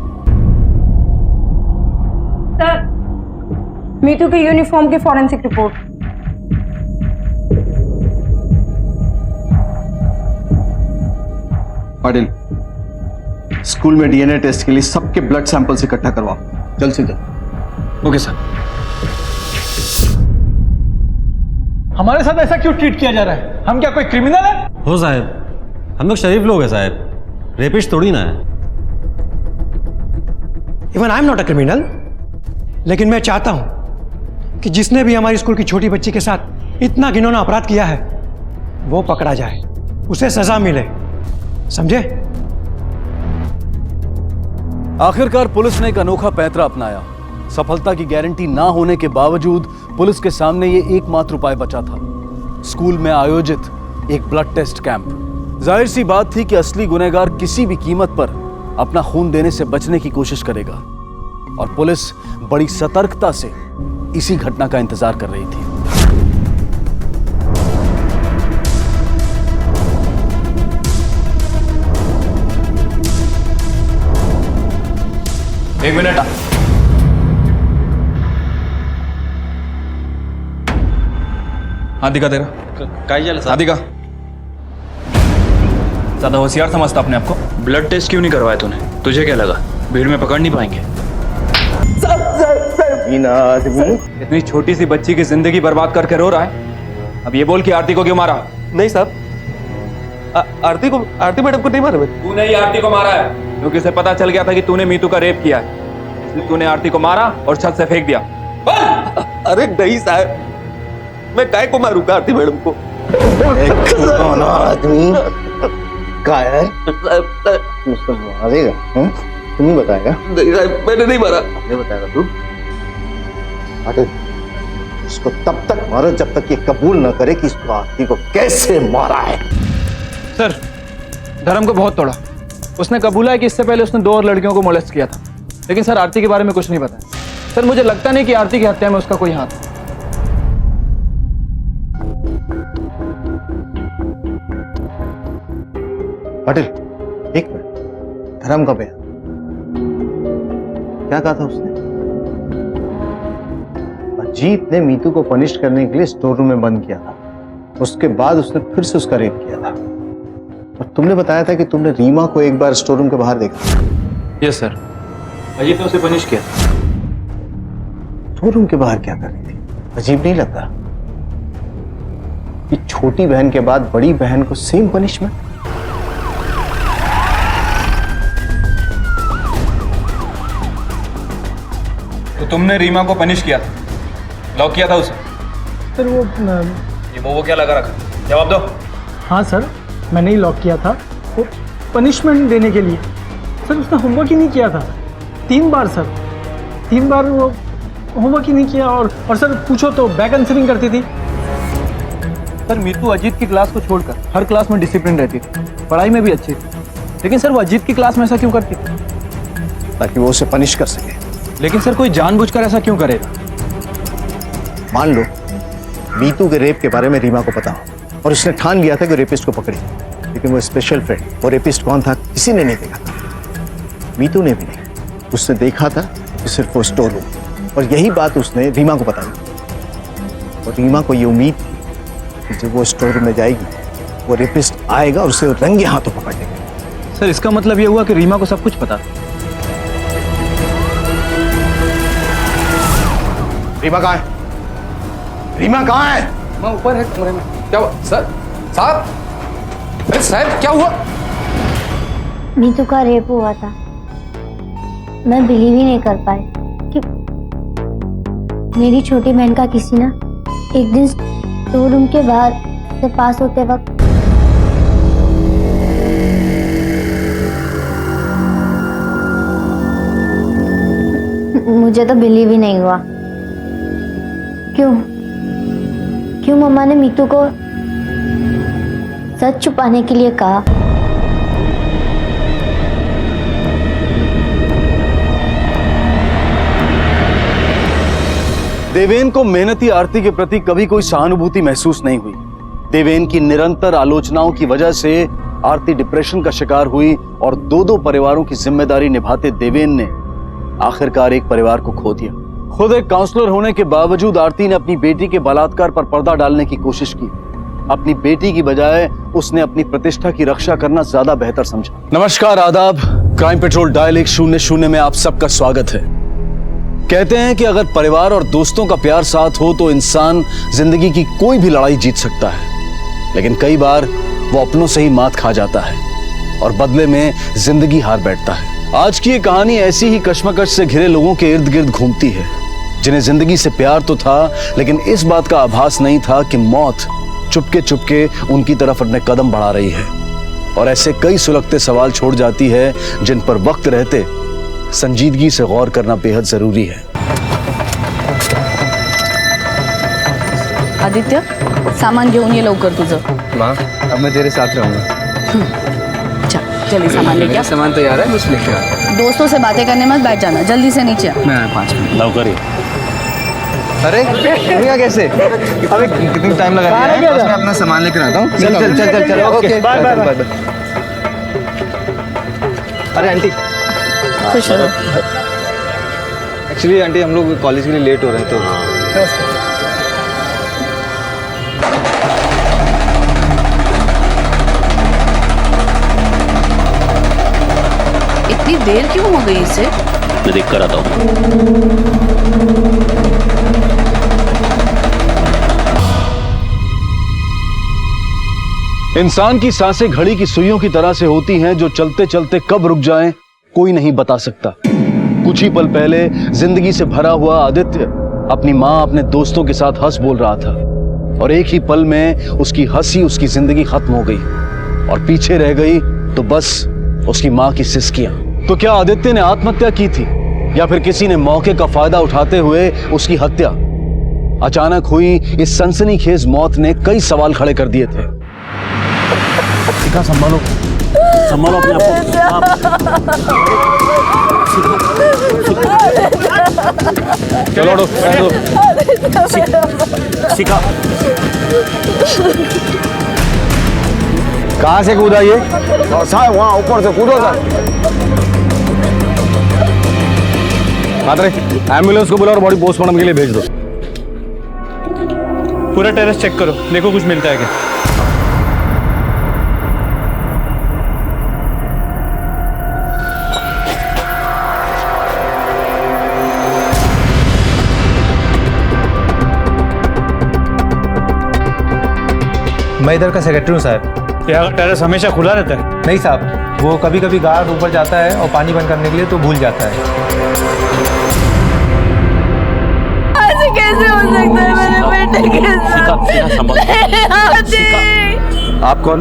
सर, मीतू के यूनिफॉर्म की फॉरेंसिक रिपोर्ट। पाटिल, स्कूल में डीएनए टेस्ट के लिए सबके ब्लड सैंपल्स इकट्ठा करवाओ, जल्द से जल्द। Okay sir. हमारे साथ ऐसा क्यों ट्रीट किया जा रहा है? हम क्या कोई क्रिमिनल है? हो साहब, हम लोग शरीफ लोग हैं साहब, रेपिस्ट थोड़ी ना है। Even I am not a criminal, लेकिन मैं चाहता हूं कि जिसने भी हमारी स्कूल की छोटी बच्ची के साथ इतना घिनौना अपराध किया है वो पकड़ा जाए, उसे सजा मिले, समझे? आखिरकार पुलिस ने एक अनोखा पैंतरा अपनाया। सफलता की गारंटी ना होने के बावजूद पुलिस के सामने ये एकमात्र उपाय बचा था, स्कूल में आयोजित एक ब्लड टेस्ट कैंप। जाहिर सी बात थी कि असली गुनहगार किसी भी कीमत पर अपना खून देने से बचने की कोशिश करेगा, और पुलिस बड़ी सतर्कता से इसी घटना का इंतजार कर रही थी। एक मिनट। हाथ दिखा तेरा। काय झालं हाथ दिखा। ज्यादा होशियार समझता अपने आप को। ब्लड टेस्ट क्यों नहीं करवाया तूने? तुझे क्या लगा भीड़ में पकड़ नहीं पाएंगे? इतनी छोटी सी बच्ची की जिंदगी बर्बाद करके रो रहा है। अब ये बोल कि आरती को क्यों मारा? नहीं साहब, आरती मैडम को नहीं मारा मैं। तूने ही आरती को मारा है, क्योंकि उसे पता चल गया था कि तूने मीतू का रेप किया है, इसलिए तूने आरती को मारा और छत से फेंक दिया। अरे नहीं साहब, मैं काय को मारूंगा आरती मैडम को? आदमी कायर मुझको मारेगा? तुम नहीं बताएगा? नहीं साहब, मैंने नहीं मारा। नहीं बताएगा तू? अरे इसको तब तक मारो जब तक ये कबूल न करे कि इसको आरती को कैसे मारा है। सर, धर्म को बहुत तोड़ा। उसने कबूला है कि इससे पहले उसने 2 और लड़कियों को मोलेस्ट किया था, लेकिन सर आरती के बारे में कुछ नहीं पता। सर मुझे लगता नहीं कि आरती की हत्या में उसका कोई हाथ है। पाटिल, एक मिनट, धर्म का बयान क्या कहा था उसने? अजीत ने मीतू को पनिश करने के लिए स्टोर रूम में बंद किया था। उसके बाद उसने फिर से उसका रेप किया था। और तुमने बताया था कि तुमने रीमा को एक बार स्टोर रूम के बाहर देखा। यस सर, अजीत ने उसे पनिश किया। स्टोर रूम के बाहर क्या कर रही थी? अजीब नहीं लगता कि छोटी बहन के बाद बड़ी बहन को सेम पनिशमेंट? तो तुमने रीमा को पनिश किया था, लॉक किया था उसे? सर वो क्या लगा रखा? जवाब दो। हाँ सर, मैंने ही लॉक किया था वो पनिशमेंट देने के लिए। सर उसने होमवर्क ही नहीं किया था 3 बार सर, 3 बार वो होमवर्क ही नहीं किया। और सर पूछो तो बैक आंसरिंग करती थी। सर मीतू अजीत की क्लास को छोड़कर हर क्लास में डिसिप्लिन रहती थी, पढ़ाई में भी अच्छी थी, लेकिन सर वो अजीत की क्लास में ऐसा क्यों करती थी? ताकि वो उसे पनिश कर सके। लेकिन सर कोई जानबूझकर ऐसा क्यों करेगा? मान लो मीतू के रेप के बारे में रीमा को पता हो और उसने ठान लिया था कि रेपिस्ट को पकड़े, लेकिन वो स्पेशल फ्रेंड, वो रेपिस्ट कौन था किसी ने नहीं देखा था। मीतू ने भी नहीं, उसने देखा था कि सिर्फ वो स्टोर रूम, और यही बात उसने रीमा को बताई। और रीमा को ये उम्मीद थी कि जब वो स्टोर रूम में जाएगी वो रेपिस्ट आएगा और उसे रंगे हाथों पकड़ लेगा। सर इसका मतलब ये हुआ कि रीमा को सब कुछ पता था। रीमा कहाँ है? रीमा कहाँ है? मैं ऊपर है कमरे में। क्या हुआ सर? साहब, अरे साहब क्या हुआ? मीतू का रेप हुआ था। मैं बिलीव ही नहीं कर पाई कि मेरी छोटी बहन का किसी ना एक दिन स्टोर रूम के बाहर से पास होते वक्त मुझे तो बिलीव ही नहीं हुआ। क्यों मम्मा ने मीतू को सच छुपाने के लिए कहा? देवेन को मेहनती आरती के प्रति कभी कोई सहानुभूति महसूस नहीं हुई। देवेन की निरंतर आलोचनाओं की वजह से आरती डिप्रेशन का शिकार हुई और 2 परिवारों की जिम्मेदारी निभाते देवेन ने आखिरकार एक परिवार को खो दिया। खुद एक काउंसलर होने के बावजूद आरती ने अपनी बेटी के बलात्कार पर पर्दा डालने की कोशिश की। अपनी बेटी की बजाय उसने अपनी प्रतिष्ठा की रक्षा करना ज्यादा बेहतर समझा। नमस्कार, आदाब। क्राइम पेट्रोल डायल 100 में आप सबका स्वागत है। कहते हैं कि अगर परिवार और दोस्तों का प्यार साथ हो तो इंसान जिंदगी की कोई भी लड़ाई जीत सकता है, लेकिन कई बार वो अपनों से ही मात खा जाता है और बदले में जिंदगी हार बैठता है। आज की ये कहानी ऐसी ही कश्मकश से घिरे लोगों के इर्द गिर्द घूमती है, जिन्हें जिंदगी से प्यार तो था लेकिन इस बात का आभास नहीं था कि मौत चुपके चुपके उनकी तरफ अपने कदम बढ़ा रही है। और ऐसे कई सुलगते सवाल छोड़ जाती है जिन पर वक्त रहते संजीदगी से गौर करना बेहद जरूरी है। आदित्य, सामान घेऊन ये लवकर तुझं। माँ, अब मैं तेरे साथ रहूंगा। जल्दी सामान लेके आ। सामान तैयार है, बस लेके आ। दोस्तों से बातें करने मत बैठ जाना, जल्दी से नीचे आ। मैं 5 मिनट लवकर ही। अरे भैया कैसे? अबे कितनी टाइम लगा दिया है? बस मैं अपना सामान लेकर आता हूँ। चल ओके बाय बाय। अरे आंटी, खुश रहो। एक्चुअली आंटी हम लोग कॉलेज के लिए लेट हो रहे हैं तो इतनी देर क्यों हो गई इसे? मैं देख कर आता हूँ। इंसान की सांसें घड़ी की सुइयों की तरह से होती हैं जो चलते चलते कब रुक जाएं कोई नहीं बता सकता। कुछ ही पल पहले जिंदगी से भरा हुआ आदित्य अपनी माँ अपने दोस्तों के साथ हंस बोल रहा था और एक ही पल में उसकी हंसी उसकी जिंदगी खत्म हो गई और पीछे रह गई तो बस उसकी माँ की सिसकियां। तो क्या आदित्य ने आत्महत्या की थी या फिर किसी ने मौके का फायदा उठाते हुए उसकी हत्या? अचानक हुई इस सनसनीखेज मौत ने कई सवाल खड़े कर दिए थे। संभालो संभालो अपने आप। चलो सिखा। कहाँ से कूदा ये? साहब वहाँ ऊपर से कूदो सर। मात्रे एम्बुलेंस को बुलाओ और बॉडी पोस्टमार्टम के लिए भेज दो। पूरा टेरेस चेक करो, देखो कुछ मिलता है क्या। मैं इधर का सेक्रेटरी हूँ साहब। यहाँ का टेरेस हमेशा खुला रहता है? नहीं साहब, वो कभी कभी गार्ड ऊपर जाता है और पानी बंद करने के लिए तो भूल जाता है। ऐसे कैसे हो सकता है मेरे बेटे के साथ? आप कौन?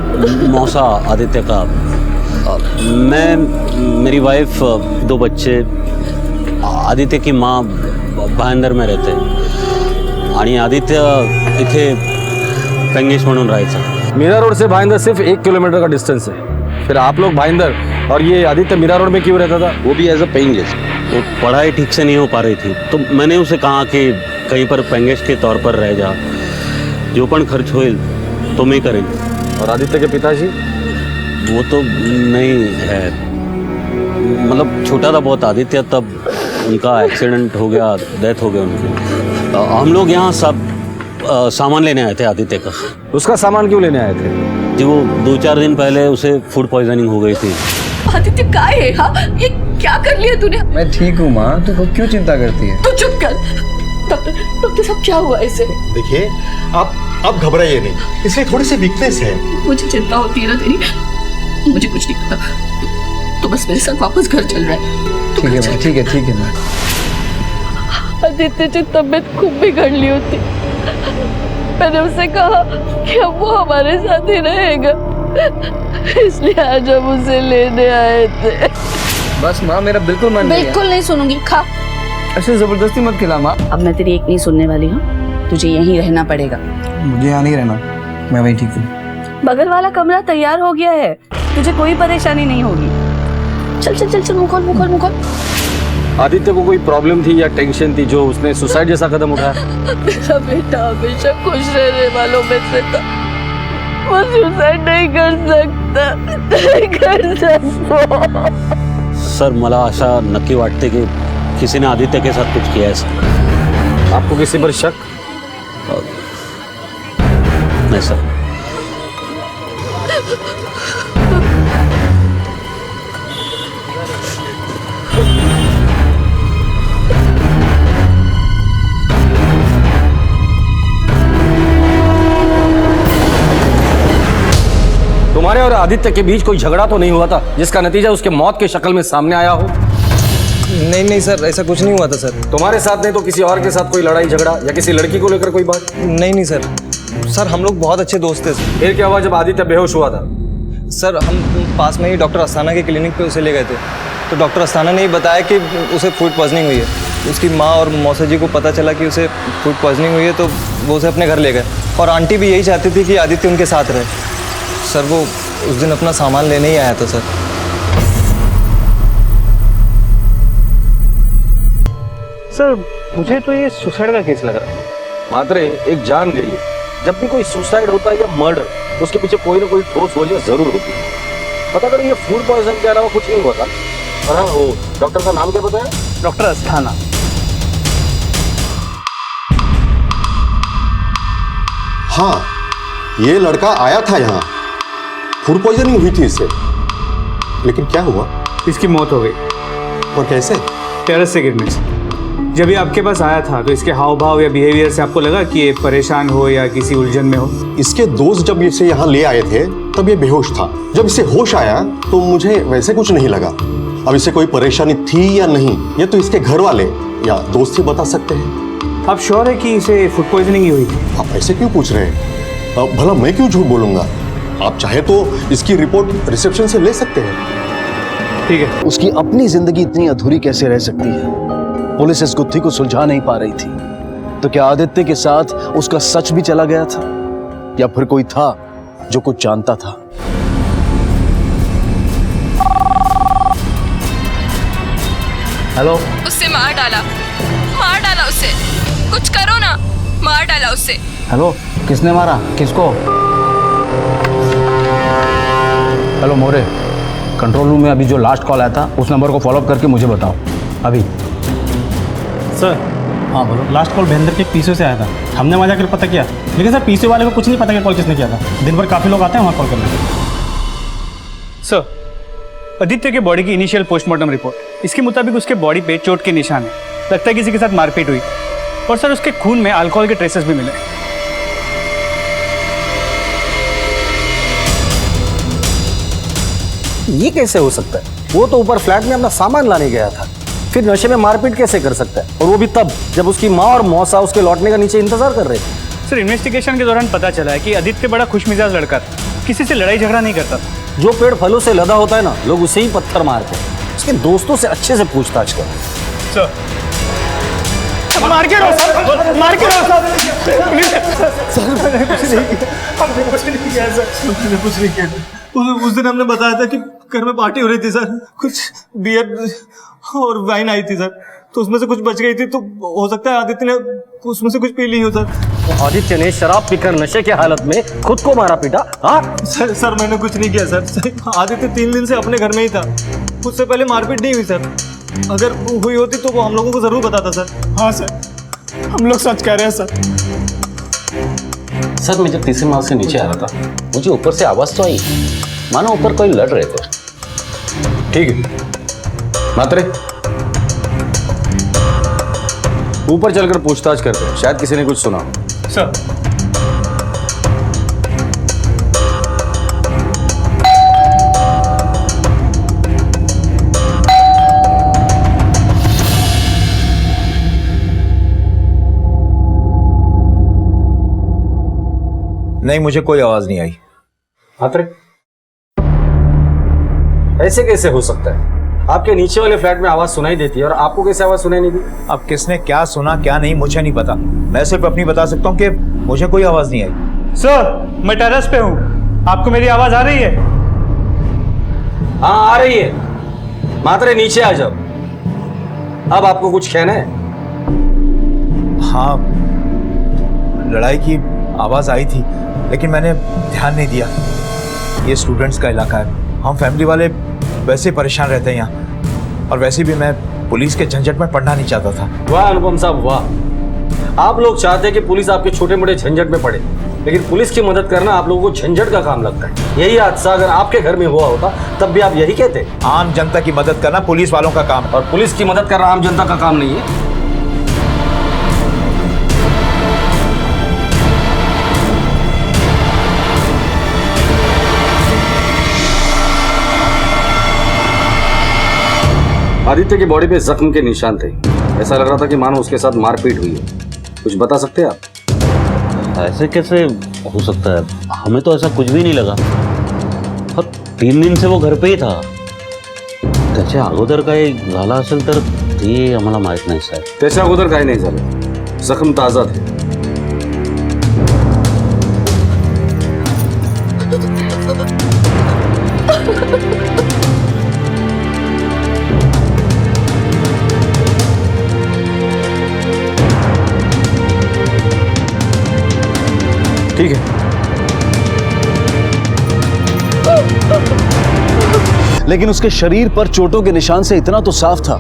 मौसा आदित्य का। मैं, मेरी वाइफ, 2 बच्चे, आदित्य की माँ भाईंदर में रहते आणि आदित्य इथे पेंगेश म्हणून राहायचा। मीरा रोड से भाईंदर सिर्फ 1 किलोमीटर का डिस्टेंस है। फिर आप लोग भाईंदर और ये आदित्य मीरा रोड में क्यों रहता था? वो भी एज अ पेइंग गेस्ट। वो पढ़ाई ठीक से नहीं हो पा रही थी, तो मैंने उसे कहा कि कहीं पर पेंगेश के तौर पर रह जा, जो पण खर्च होईल तो मैं करेंगे। और आदित्य के पिताजी? वो तो नहीं है, मतलब छोटा था बहुत आदित्य, तब उनका एक्सीडेंट हो गया, डेथ हो गया उनकी। हम लोग यहाँ सब सामान लेने आए थे आदित्य का। उसका सामान क्यों लेने आए थे? जी वो 2-4 दिन पहले उसे फूड पॉइजनिंग हो गई थी। आदित्य क्या है? हाँ, ये क्या कर लिया तूने? मैं ठीक हूँ माँ, तू क्यों चिंता करती है? तू चुप कर। डॉक्टर साहब क्या हुआ इसे? देखिए आप घबराइए नहीं, इसलिए थोड़ी सी वीकनेस है। मुझे चिंता होती है ना तेरी, मुझे कुछ नहीं पता। तो बस मेरे साथ वापस घर चल रहा है। ठीक है माँ। आदित्य की तबीयत खूब बिगड़ ली होती, मैंने उसे कहा कि अब वो हमारे साथ ही रहेगा, इसलिए आज हम उसे लेने आए थे। बस माँ, मेरा बिल्कुल मन नहीं है। बिल्कुल नहीं सुनूंगी, खा। ऐसे जबरदस्ती मत खिला माँ। अब मैं तेरी एक नहीं सुनने वाली हूँ, तुझे यहीं रहना पड़ेगा। मुझे यहाँ नहीं रहना, मैं वहीं ठीक हूँ। बगल वाला कमरा तैयार हो गया है, तुझे कोई परेशानी नहीं होगी। चल चल चल चल, मुँह खोल। आदित्य को कोई प्रॉब्लम थी या टेंशन थी जो उसने सुसाइड जैसा कदम उठाया? मेरा बेटा हमेशा खुश रहने वालों में से था, वो सुसाइड नहीं कर सकता। सर मला अशा नक्की वाटते की किसी ने आदित्य के साथ कुछ किया है सर। आपको किसी पर शक? नहीं सर। तुम्हारे और आदित्य के बीच कोई झगड़ा तो नहीं हुआ था जिसका नतीजा उसके मौत के शक्ल में सामने आया हो? नहीं सर, ऐसा कुछ नहीं हुआ था सर। तुम्हारे साथ नहीं तो किसी और के साथ कोई लड़ाई झगड़ा या किसी लड़की को लेकर कोई बात? नहीं सर, हम लोग बहुत अच्छे दोस्त थे। फिर क्या हुआ जब आदित्य बेहोश हुआ था? सर हम पास में ही डॉक्टर अस्थाना के क्लिनिक पे उसे ले गए थे, तो डॉक्टर अस्थाना ने ही बताया कि उसे फूड पॉइजनिंग हुई है। उसकी माँ और मौसा जी को पता चला कि उसे फूड पॉइजनिंग हुई है, तो वो उसे अपने घर ले गए। और आंटी भी यही चाहती थी कि आदित्य उनके साथ रहे। सर वो उस दिन अपना सामान लेने ही आया था सर। सर मुझे तो ये सुसाइड का केस लग रहा है। मात्रे एक जान गई है। जब भी कोई सुसाइड होता है या मर्डर, तो उसके पीछे कोई ना कोई ठोस वजह जरूर होती है। पता करें ये फूड पॉइजन के अलावा कुछ नहीं हुआ था। और हाँ, वो डॉक्टर का नाम क्या बताया? डॉक्टर अस्थाना। हाँ, ये लड़का आया था यहाँ, फूड पॉइजनिंग हुई थी इससे, लेकिन क्या हुआ? इसकी मौत हो गई। और कैसे? टेरेस से गिरने से। जब ये आपके पास आया था तो इसके हाव भाव या बिहेवियर से आपको लगा कि ये परेशान हो या किसी उलझन में हो? इसके दोस्त जब इसे यहाँ ले आए थे तब ये बेहोश था। जब इसे होश आया तो मुझे वैसे कुछ नहीं लगा। अब इसे कोई परेशानी थी या नहीं, ये तो इसके घर वाले या दोस्त ही बता सकते हैं। आप श्योर है कि इसे फूड पॉइजनिंग ही हुई थी? आप ऐसे क्यों पूछ रहे हैं? भला मैं क्यों झूठ बोलूंगा? आप चाहे तो इसकी रिपोर्ट रिसेप्शन से ले सकते हैं। ठीक है। उसकी अपनी जिंदगी इतनी अधूरी कैसे रह सकती है? पुलिस इस गुत्थी को सुलझा नहीं पा रही थी, तो क्या आदित्य के साथ उसका सच भी चला गया था, या फिर कोई था जो कुछ जानता था? हेलो। उससे मार डाला उसे, कुछ करो ना, मार डाला उसे। हेलो, किसने मारा किसको? हेलो मोरे, कंट्रोल रूम में अभी जो लास्ट कॉल आया था उस नंबर को फॉलोअप करके मुझे बताओ अभी। सर हाँ बोलो। लास्ट कॉल भेंदर के पीसीओ से आया था, हमने वहाँ जाकर पता किया, लेकिन सर पीसीओ वाले को कुछ नहीं पता कि कॉल किसने किया था। दिन भर काफ़ी लोग आते हैं वहाँ कॉल करने। सर, आदित्य के बॉडी की इनिशियल पोस्टमार्टम रिपोर्ट, इसके मुताबिक उसके बॉडी पे चोट के निशान है, लगता है किसी के साथ मारपीट हुई। और सर उसके खून में अल्कोहल के ट्रेसेस भी मिले। ये कैसे हो सकता है? वो तो ऊपर फ्लैट में अपना सामान लाने गया था, फिर नशे में मारपीट कैसे कर सकता है? और वो भी तब जब उसकी माँ और मौसा उसके लौटने का नीचे इंतजार कर रहे थे। सर इन्वेस्टिगेशन के दौरान पता चला है कि आदित्य बड़ा खुशमिजाज लड़का था, किसी से लड़ाई झगड़ा नहीं करता था। जो पेड़ फलों से लदा होता है ना, लोग उसे ही पत्थर मारते हैं। उसके दोस्तों से अच्छे से पूछताछ करो। सर मार के रहो सर, मार के रहो सर। मैंने कुछ नहीं किया, हमने कुछ नहीं किया सर, मैंने कुछ नहीं किया। उस दिन हमने बताया था कि घर में पार्टी हो रही थी सर, कुछ बियर और वाइन आई थी सर, तो उसमें से कुछ बच गई थी, तो हो सकता है आदित्य ने उसमें से कुछ पी ली हो सर। आदित्य ने शराब पीकर नशे की हालत में खुद को मारा पीटा? हाँ सर मैंने कुछ नहीं किया सर। आदित्य 3 दिन से अपने घर में ही था, उससे पहले मारपीट नहीं हुई सर। अगर हुई होती तो वो हम लोगों को जरूर बताता सर। हाँ सर, हम लोग सच कह रहे हैं सर। सर मैं जब तीसरे माल से नीचे आ रहा था, मुझे ऊपर से आवाज तो आई, मानो ऊपर कोई लड़ रहे थे। ठीक है मात्रे, ऊपर चलकर पूछताछ करते हैं, शायद किसी ने कुछ सुना। सर नहीं, मुझे कोई आवाज नहीं आई। मात्रे, ऐसे कैसे हो सकता है? आपके नीचे वाले फ्लैट में आवाज सुनाई देती है और आपको कैसे आवाज सुनाई नहीं दी? अब किसने क्या सुना क्या नहीं मुझे नहीं पता, मैं सिर्फ अपनी बता सकता हूँ कि मुझे कोई आवाज नहीं आई। सर मैं टेरेस पे हूँ, आपको मेरी आवाज आ रही है? हाँ आ रही है। मात्रे नीचे आ जाओ। अब आपको कुछ कहना है? हाँ, लड़ाई की आवाज आई थी लेकिन मैंने ध्यान नहीं दिया। ये स्टूडेंट्स का इलाका है, हम फैमिली वाले वैसे परेशान रहते हैं यहाँ, और वैसे भी मैं पुलिस के झंझट में पड़ना नहीं चाहता था। वाह अनुपम साहब वाह, आप लोग चाहते हैं कि पुलिस आपके छोटे मोटे झंझट में पड़े, लेकिन पुलिस की मदद करना आप लोगों को झंझट का काम लगता है। यही हादसा अगर आपके घर में हुआ होता तब भी आप यही कहते? आम जनता की मदद करना पुलिस वालों का काम, और पुलिस की मदद करना आम जनता का काम नहीं है। आदित्य की बॉडी पे जख्म के निशान थे, ऐसा लग रहा था कि मानो उसके साथ मारपीट हुई है। कुछ बता सकते हैं आप? ऐसे कैसे हो सकता है? हमें तो ऐसा कुछ भी नहीं लगा, और 3 दिन से वो घर पे ही था। त्याच्या अगोदर काही झाला असेल तर ते आम्हाला माहित नाही साहेब। त्याच्या अगोदर काही नाही झालं, जखम ताजा थे। ठीक है, लेकिन उसके शरीर पर चोटों के निशान से इतना तो साफ था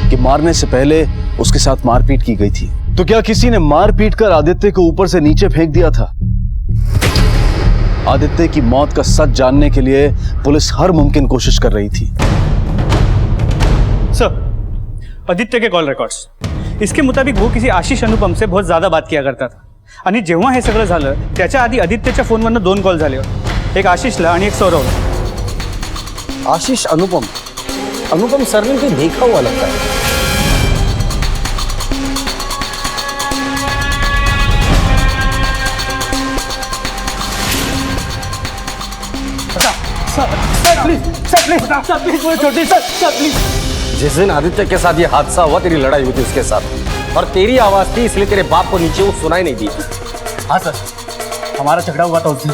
कि मारने से पहले उसके साथ मारपीट की गई थी। तो क्या किसी ने मारपीट कर आदित्य को ऊपर से नीचे फेंक दिया था? आदित्य की मौत का सच जानने के लिए पुलिस हर मुमकिन कोशिश कर रही थी। सर आदित्य के कॉल रिकॉर्ड्स, इसके मुताबिक वो किसी आशीष अनुपम से बहुत ज्यादा बात किया करता था, आणि जेव्हा हे सगळं झालं त्याच्या आधी आदित्यच्या फोनवरनं 2 कॉल झाले, एक आशीषला आणि एक सौरवला। आशीष अनुपम, अनुपम सर ने कोई देखा हुआ लगता है। जिस दिन आदित्य के साथ ये हादसा हुआ तेरी लड़ाई हुई थी उसके साथ, और तेरी आवाज थी इसलिए तेरे बाप को नीचे वो सुनाई नहीं दी। हाँ सर, हमारा झगड़ा हुआ था उस दिन,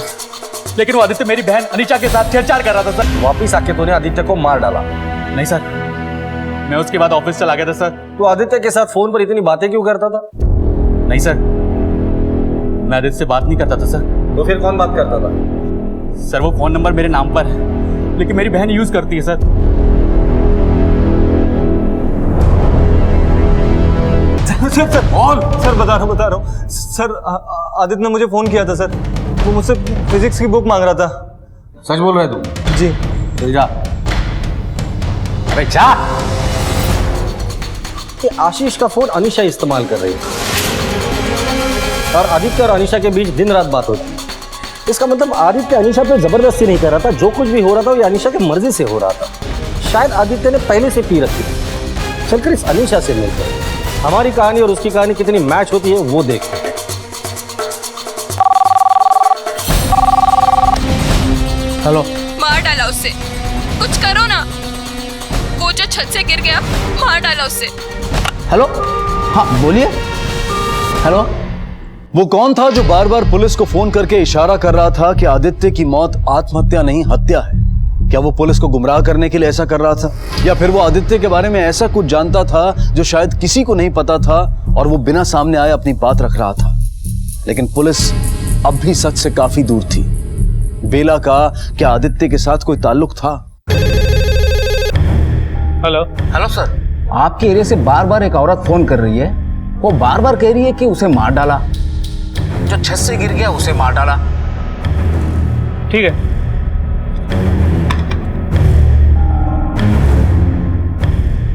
लेकिन वो आदित्य मेरी बहन अनीचा के साथ छेड़छाड़ कर रहा था सर। वापिस आके तूने आदित्य को मार डाला? नहीं सर, मैं उसके बाद ऑफिस चला गया था सर। तू आदित्य के साथ फोन पर इतनी बातें क्यों करता था? नहीं सर, मैं आदित्य से बात नहीं करता था सर। तो फिर कौन बात करता था? सर वो फोन नंबर मेरे नाम पर है, लेकिन मेरी बहन यूज करती है सर। सर सर बता रहा हूँ सर। आदित्य ने मुझे फोन किया था सर, वो मुझसे फिजिक्स की बुक मांग रहा था। सच बोल रहे तू? जी। चल जा। अरे जा। कि आशीष का फोन अनीशा इस्तेमाल कर रही है और आदित्य और अनीशा के बीच दिन रात बात होती है। इसका मतलब आदित्य अनीशा पे जबरदस्ती नहीं कर रहा था, जो कुछ भी हो रहा था वो अनीशा की मर्जी से हो रहा था। शायद आदित्य ने पहले से पी रखी थी। चलकर इस अनीशा से मिलकर हमारी कहानी और उसकी कहानी कितनी मैच होती है वो देखते हैं। हेलो। मार डाला उससे, कुछ करो ना। वो जो छत से गिर गया, मार डाला उससे। हेलो। हाँ बोलिए। हेलो। वो कौन था जो बार बार पुलिस को फोन करके इशारा कर रहा था कि आदित्य की मौत आत्महत्या नहीं हत्या है? क्या वो पुलिस को गुमराह करने के लिए ऐसा कर रहा था, या फिर वो आदित्य के बारे में ऐसा कुछ जानता था जो शायद किसी को नहीं पता था और वो बिना सामने आए अपनी बात रख रहा था? लेकिन पुलिस अब भी सच से काफी दूर थी। बेला का क्या आदित्य के साथ कोई ताल्लुक था? हेलो। हेलो सर, आपके एरिया से बार बार एक औरत फोन कर रही है। वो बार बार कह रही है कि उसे मार डाला, जो छत से गिर गया उसे मार डाला। ठीक है।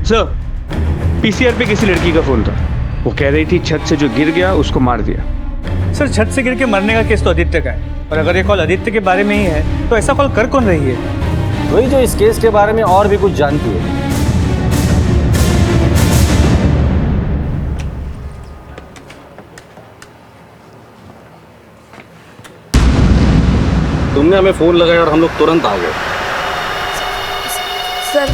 सर, पीसीआर पे किसी लड़की का फोन था। वो कह रही थी छत से जो गिर गया उसको मार दिया। सर, छत से गिर के मरने का केस तो आदित्य का है, और अगर ये कॉल आदित्य के बारे में ही है तो ऐसा कॉल कर कौन रही है? वही जो इस केस के बारे में और भी कुछ जानती है। तुमने हमें फोन लगाया और हम लोग तुरंत आ गए। सर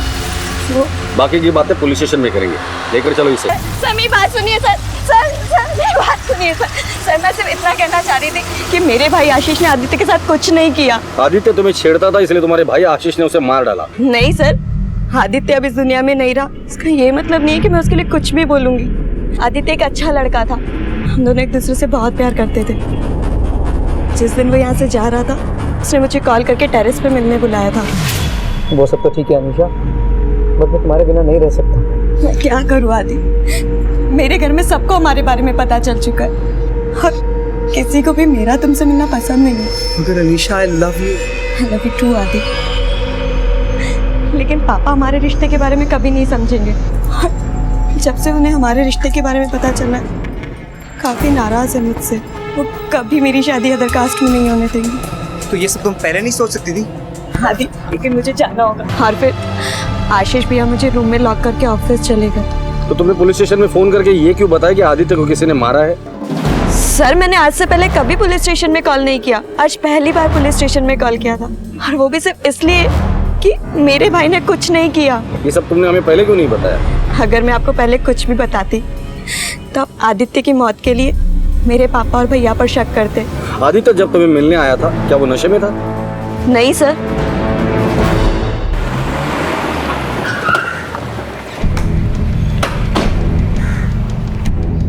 वो बाकी की बातें पुलिस स्टेशन में करेंगे। लेकर चलो इसे। सर मेरी बात सुनिए सर। सर मेरी बात सुनिए सर मैं सिर्फ इतना कहना चाह रही थी कि मेरे भाई आशीष ने आदित्य के साथ कुछ नहीं किया। आदित्य तुम्हें छेड़ता था इसलिए तुम्हारे भाई आशीष ने उसे मार डाला। नहीं सर, आदित्य अब इस दुनिया में नहीं रहा। इसका ये मतलब नहीं है कि मैं उसके लिए कुछ भी बोलूंगी। आदित्य एक अच्छा लड़का था, हम दोनों एक दूसरे से बहुत प्यार करते थे। जिस दिन वो यहाँ से जा रहा था उसने मुझे कॉल करके टेरेस पे मिलने बुलाया था। वो सब तो ठीक है अनीशा, बट मैं तुम्हारे बिना नहीं रह सकता। मैं क्या करूँ आदि, मेरे घर में सबको हमारे बारे में पता चल चुका है और किसी को भी मेरा तुमसे मिलना पसंद नहीं है। मगर Anisha I love you too Adi. लेकिन पापा हमारे रिश्ते के बारे में कभी नहीं समझेंगे। जब से उन्हें हमारे रिश्ते के बारे में पता चला काफी नाराज है मुझसे। वो कभी मेरी शादी अदर कास्ट में नहीं होने देंगे। तो ये सब तुम पहले नहीं सोच सकती थी? आदि, लेकिन मुझे जाना होगा। और फिर आशीष भैया मुझे रूम में लॉक करके ऑफिस चले गए। तो तुमने पुलिस स्टेशन में फोन करके ये क्यों बताया कि आदित्य को किसी ने मारा है? सर, मैंने आज से पहले कभी पुलिस स्टेशन में कॉल नहीं किया। आज पहली बार पुलिस स्टेशन में कॉल किया था, और वो भी सिर्फ इसलिए कि मेरे भाई ने कुछ नहीं किया। ये सब तुमने हमें पहले क्यों नहीं बताया? अगर मैं आपको पहले कुछ भी बताती तो आप आदित्य की मौत के लिए मेरे पापा और भैया पर शक करते। आदित्य जब तुम्हें मिलने आया था क्या वो नशे में था? नहीं सर।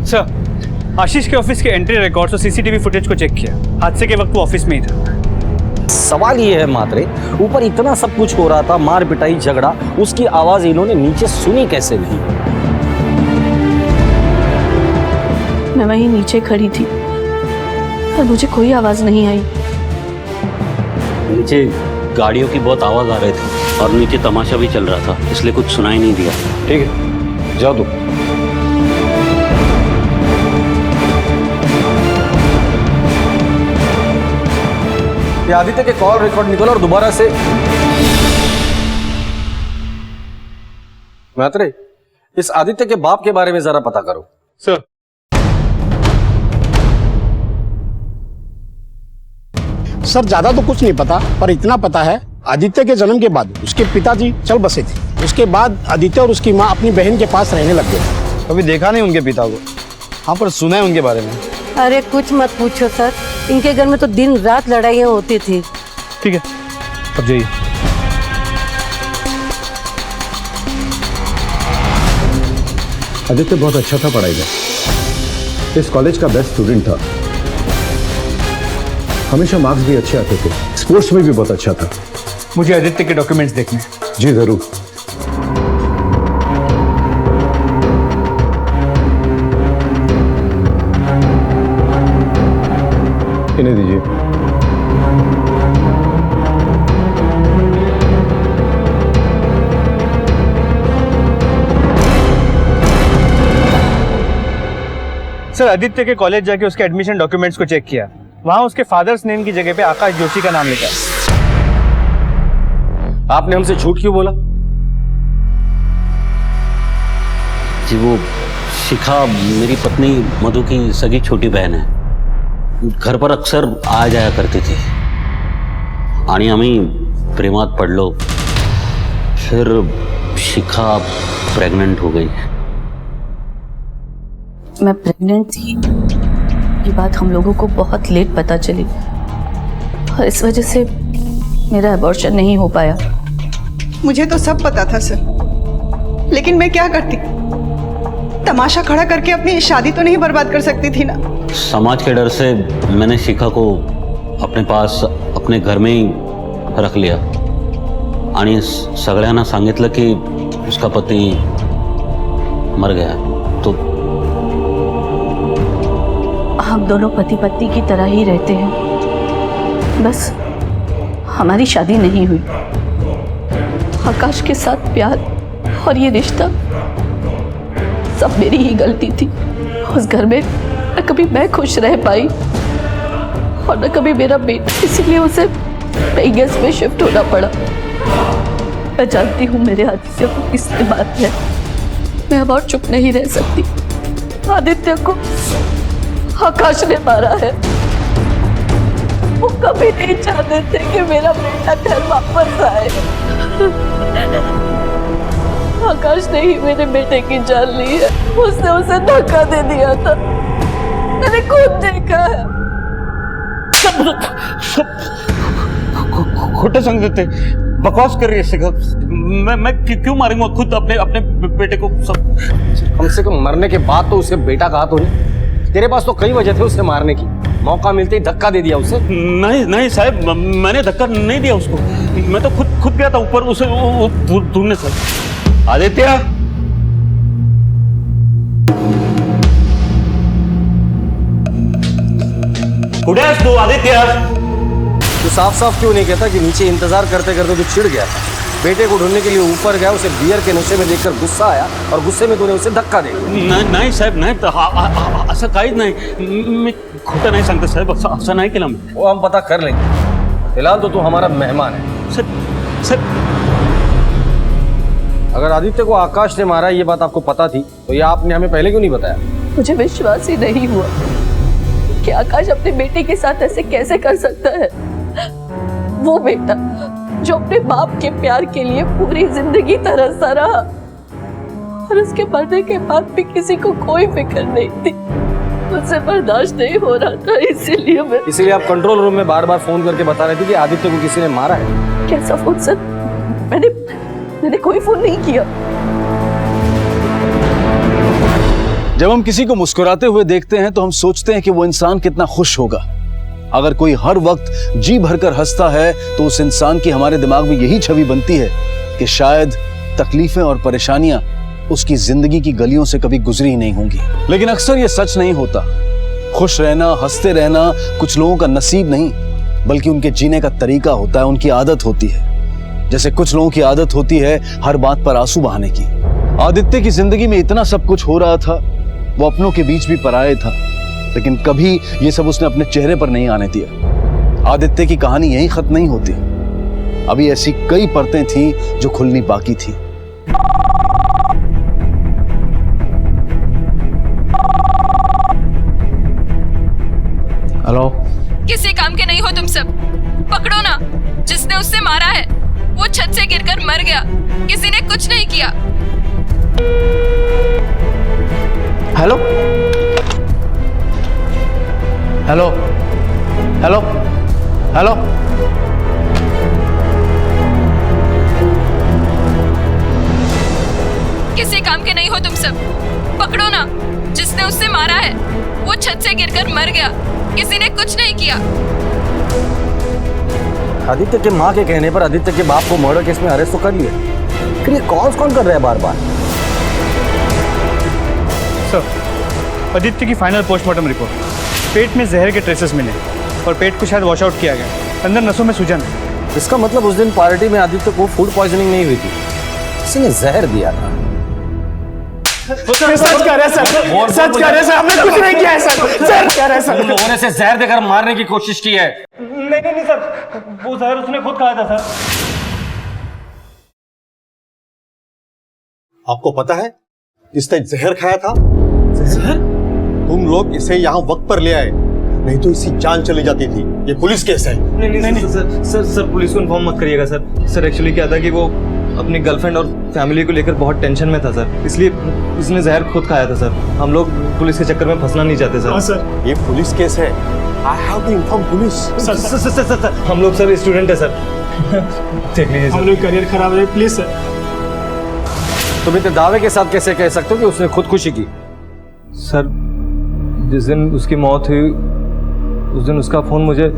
सर, आशीष के ऑफिस के एंट्री रिकॉर्ड्स और सीसीटीवी फुटेज को चेक किया। हादसे के वक्त वो ऑफिस में ही था। सवाल ये है मात्रे, ऊपर इतना सब कुछ हो रहा था, मार पिटाई झगड़ा, उसकी आवाज इन्होंने नीचे सुनी कैसे नहीं? मैं वहीं नीचे खड़ी थी पर मुझे कोई आवाज नहीं आई। नीचे गाड़ियों की बहुत आवाज आ रही थी और नीचे तमाशा भी चल रहा था, इसलिए कुछ सुनाई नहीं दिया। ठीक है, जाओ तुम। ये आदित्य के कॉल रिकॉर्ड निकालो और दोबारा से। मैत्रे, इस आदित्य के बाप के बारे में जरा पता करो। सर, सर ज्यादा तो कुछ नहीं पता, पर इतना पता है आदित्य के जन्म के बाद उसके पिताजी चल बसे थे। उसके बाद आदित्य और उसकी माँ अपनी बहन के पास रहने लग गए। कभी देखा नहीं उनके पिता को, हाँ पर सुना है उनके बारे में। अरे कुछ मत पूछो सर, इनके घर में तो दिन रात लड़ाइयाँ होती थी। ठीक है, अब जाइए। आदित्य बहुत अच्छा था पढ़ाई में, इस कॉलेज का बेस्ट स्टूडेंट था, हमेशा मार्क्स भी अच्छे आते थे, स्पोर्ट्स में भी बहुत अच्छा था। मुझे आदित्य के डॉक्यूमेंट्स देखने। जी जरूर। सर आदित्य के कॉलेज जाके उसके एडमिशन डॉक्यूमेंट्स को चेक किया, वहां उसके फादर्स नेम की जगह पे आकाश जोशी का नाम लिखा है। आपने हमसे झूठ क्यों बोला? जी वो शिखा मेरी पत्नी मधु की सगी छोटी बहन है, घर पर अक्सर आ जाया करती थी आणि आम्ही प्रेमात पडलो, फिर शिखा प्रेग्नेंट हो गई। मैं प्रेग्नेंट थी, ये बात हम लोगों को बहुत लेट पता चली और इस वजह से मेरा अबॉर्शन नहीं हो पाया। मुझे तो सब पता था सर, लेकिन मैं क्या करती? तमाशा खड़ा करके अपनी शादी तो नहीं बर्बाद कर सकती थी ना। समाज के डर से मैंने शिखा को अपने पास अपने घर में ही रख लिया आणि सगळ्यांना सांगितलं की उसका पति मर गया। तो हम दोनों पति पत्नी की तरह ही रहते हैं, बस हमारी शादी नहीं हुई। आकाश के साथ प्यार और ये रिश्ता सब मेरी ही गलती थी। उस घर में न कभी मैं खुश रह पाई और न कभी मेरा बेटा, इसीलिए उसे नई गेस्ट में शिफ्ट होना पड़ा। मैं जानती हूँ मेरे आदित्य को किसने मारा है, मैं अब और चुप नहीं रह सकती। आदित्य को आकाश ने मारा है। वो कभी नहीं चाहते थे कि मेरा बेटा घर वापस आए। आकाश ने ही मेरे बेटे की जान ली है। उसने उसे धक्का दे दिया था, मैंने खुद देखा है। खोटे संग देते, बकवास कर रही है शिखा। मैं क्यों मारूंगा खुद अपने बेटे को? सब कम से कम मरने के बाद तो उसे बेटा कहा तो नहीं। तेरे पास तो कई वजह थे उसे मारने की, मौका मिलते ही धक्का दे दिया उसे। नहीं साहब, मैंने धक्का नहीं दिया उसको, मैं तो खुद गया था ऊपर उसे ढूंढने। सर आदित्य, कुठे आहेस तू आदित्य? तू साफ साफ क्यों नहीं कहता कि नीचे इंतजार करते करते तू चिढ़ गया था? बेटे को ढूंढने के लिए ऊपर गया, उसे बियर के नशे में देखकर गुस्सा आया और गुस्से में तूने उसे धक्का दे दिया। नाही साहेब, नाही, असं काहीच नाही। मी खोटं नाही सांगतो साहेब, असं नाही केलं मी। वो हम पता कर लेंगे, फिलहाल तो तू हमारा मेहमान है। सर अगर आदित्य को आकाश ने मारा ये बात आपको पता थी तो ये आपने हमें पहले क्यों नहीं बताया? मुझे विश्वास ही नहीं हुआ कि आकाश अपने बेटे के साथ ऐसे कैसे कर सकता है। वो बेटा जो अपने बाप के प्यार के लिए पूरी जिंदगी तरसता रहा और उसके मरने के बाद भी किसी को कोई फिक्र नहीं थी, मुझसे बर्दाश्त नहीं हो रहा था। इसीलिए आप कंट्रोल रूम में बार बार फोन करके बता रहे थे कि आदित्य को किसी ने मारा है। कैसा फोन सर? मैंने कोई फोन नहीं किया। जब हम किसी को मुस्कुराते हुए देखते हैं तो हम सोचते हैं कि वो इंसान कितना खुश होगा। अगर कोई हर वक्त जी भरकर हंसता है तो उस इंसान की हमारे दिमाग में यही छवि बनती है कि शायद तकलीफें और परेशानियां उसकी जिंदगी की गलियों से कभी गुजरी ही नहीं होंगी। लेकिन अक्सर ये सच नहीं होता। खुश रहना, हंसते रहना कुछ लोगों का नसीब नहीं, बल्कि उनके जीने का तरीका होता है, उनकी आदत होती है। जैसे कुछ लोगों की आदत होती है हर बात पर आंसू बहाने की। आदित्य की जिंदगी में इतना सब कुछ हो रहा था, वो अपनों के बीच भी पराये था, लेकिन कभी ये सब उसने अपने चेहरे पर नहीं आने दिया। आदित्य की कहानी यहीं खत्म नहीं होती, अभी ऐसी कई परतें थी जो खुलनी बाकी थी। हेलो, किसी काम के नहीं हो तुम सब, पकड़ो ना। जिसने उससे मारा है वो छत से गिरकर मर गया, किसी ने कुछ नहीं किया। हेलो हेलो हेलो हेलो, किसी काम के नहीं हो तुम सब, पकड़ो ना। जिसने उससे मारा है वो छत से गिरकर मर गया, किसी ने कुछ नहीं किया। आदित्य के माँ के कहने पर आदित्य के बाप को मर्डर केस में अरेस्ट तो कर लिया, फिर ये कॉल कौन कर रहा है बार बार? सर आदित्य की फाइनल पोस्टमार्टम रिपोर्ट, पेट में जहर के ट्रेसेस मिले और पेट को शायद वॉश आउट किया गया, अंदर नसों में सूजन है। इसका मतलब उस दिन पार्टी में आदित्य को फूड पॉइजनिंग नहीं हुई थी, किसी ने जहर दिया था। सच कह रहे सर, सच कह रहे सर, हमने कुछ नहीं किया है सर, सर कह रहे सर। तुम लोगों ने इसे जहर देकर मारने की कोशिश की है। नहीं सर, वो जहर उसने खुद खाया था सर। आपको पता है इसने जहर खाया था? जहर? तुम लोग इसे यहाँ वक्त पर ले आए, नहीं तो इसकी जान चली जाती थी। ये पुलिस केस है। नहीं सर पुलिस को इन्फॉर्म मत करिएगा सर। सर एक्चुअली क्या था कि वो अपनी गर्लफ्रेंड और फैमिली को लेकर बहुत टेंशन में था सर, इसलिए इसने जहर खुद खाया था सर। हम लोग पुलिस के चक्कर में फंसना नहीं चाहते सर। सर ये पुलिस केस है। I have to inform police. Sir हम लोग सर स्टूडेंट है सर। देख लीजिए हम लोग करियर खराब है, प्लीज सर। तुम इतने दावे के साथ कैसे कह सकते हो कि उसने खुदकुशी की? सर जिस दिन उसकी मौत हुई उस दिन उसका फ़ोन मुझे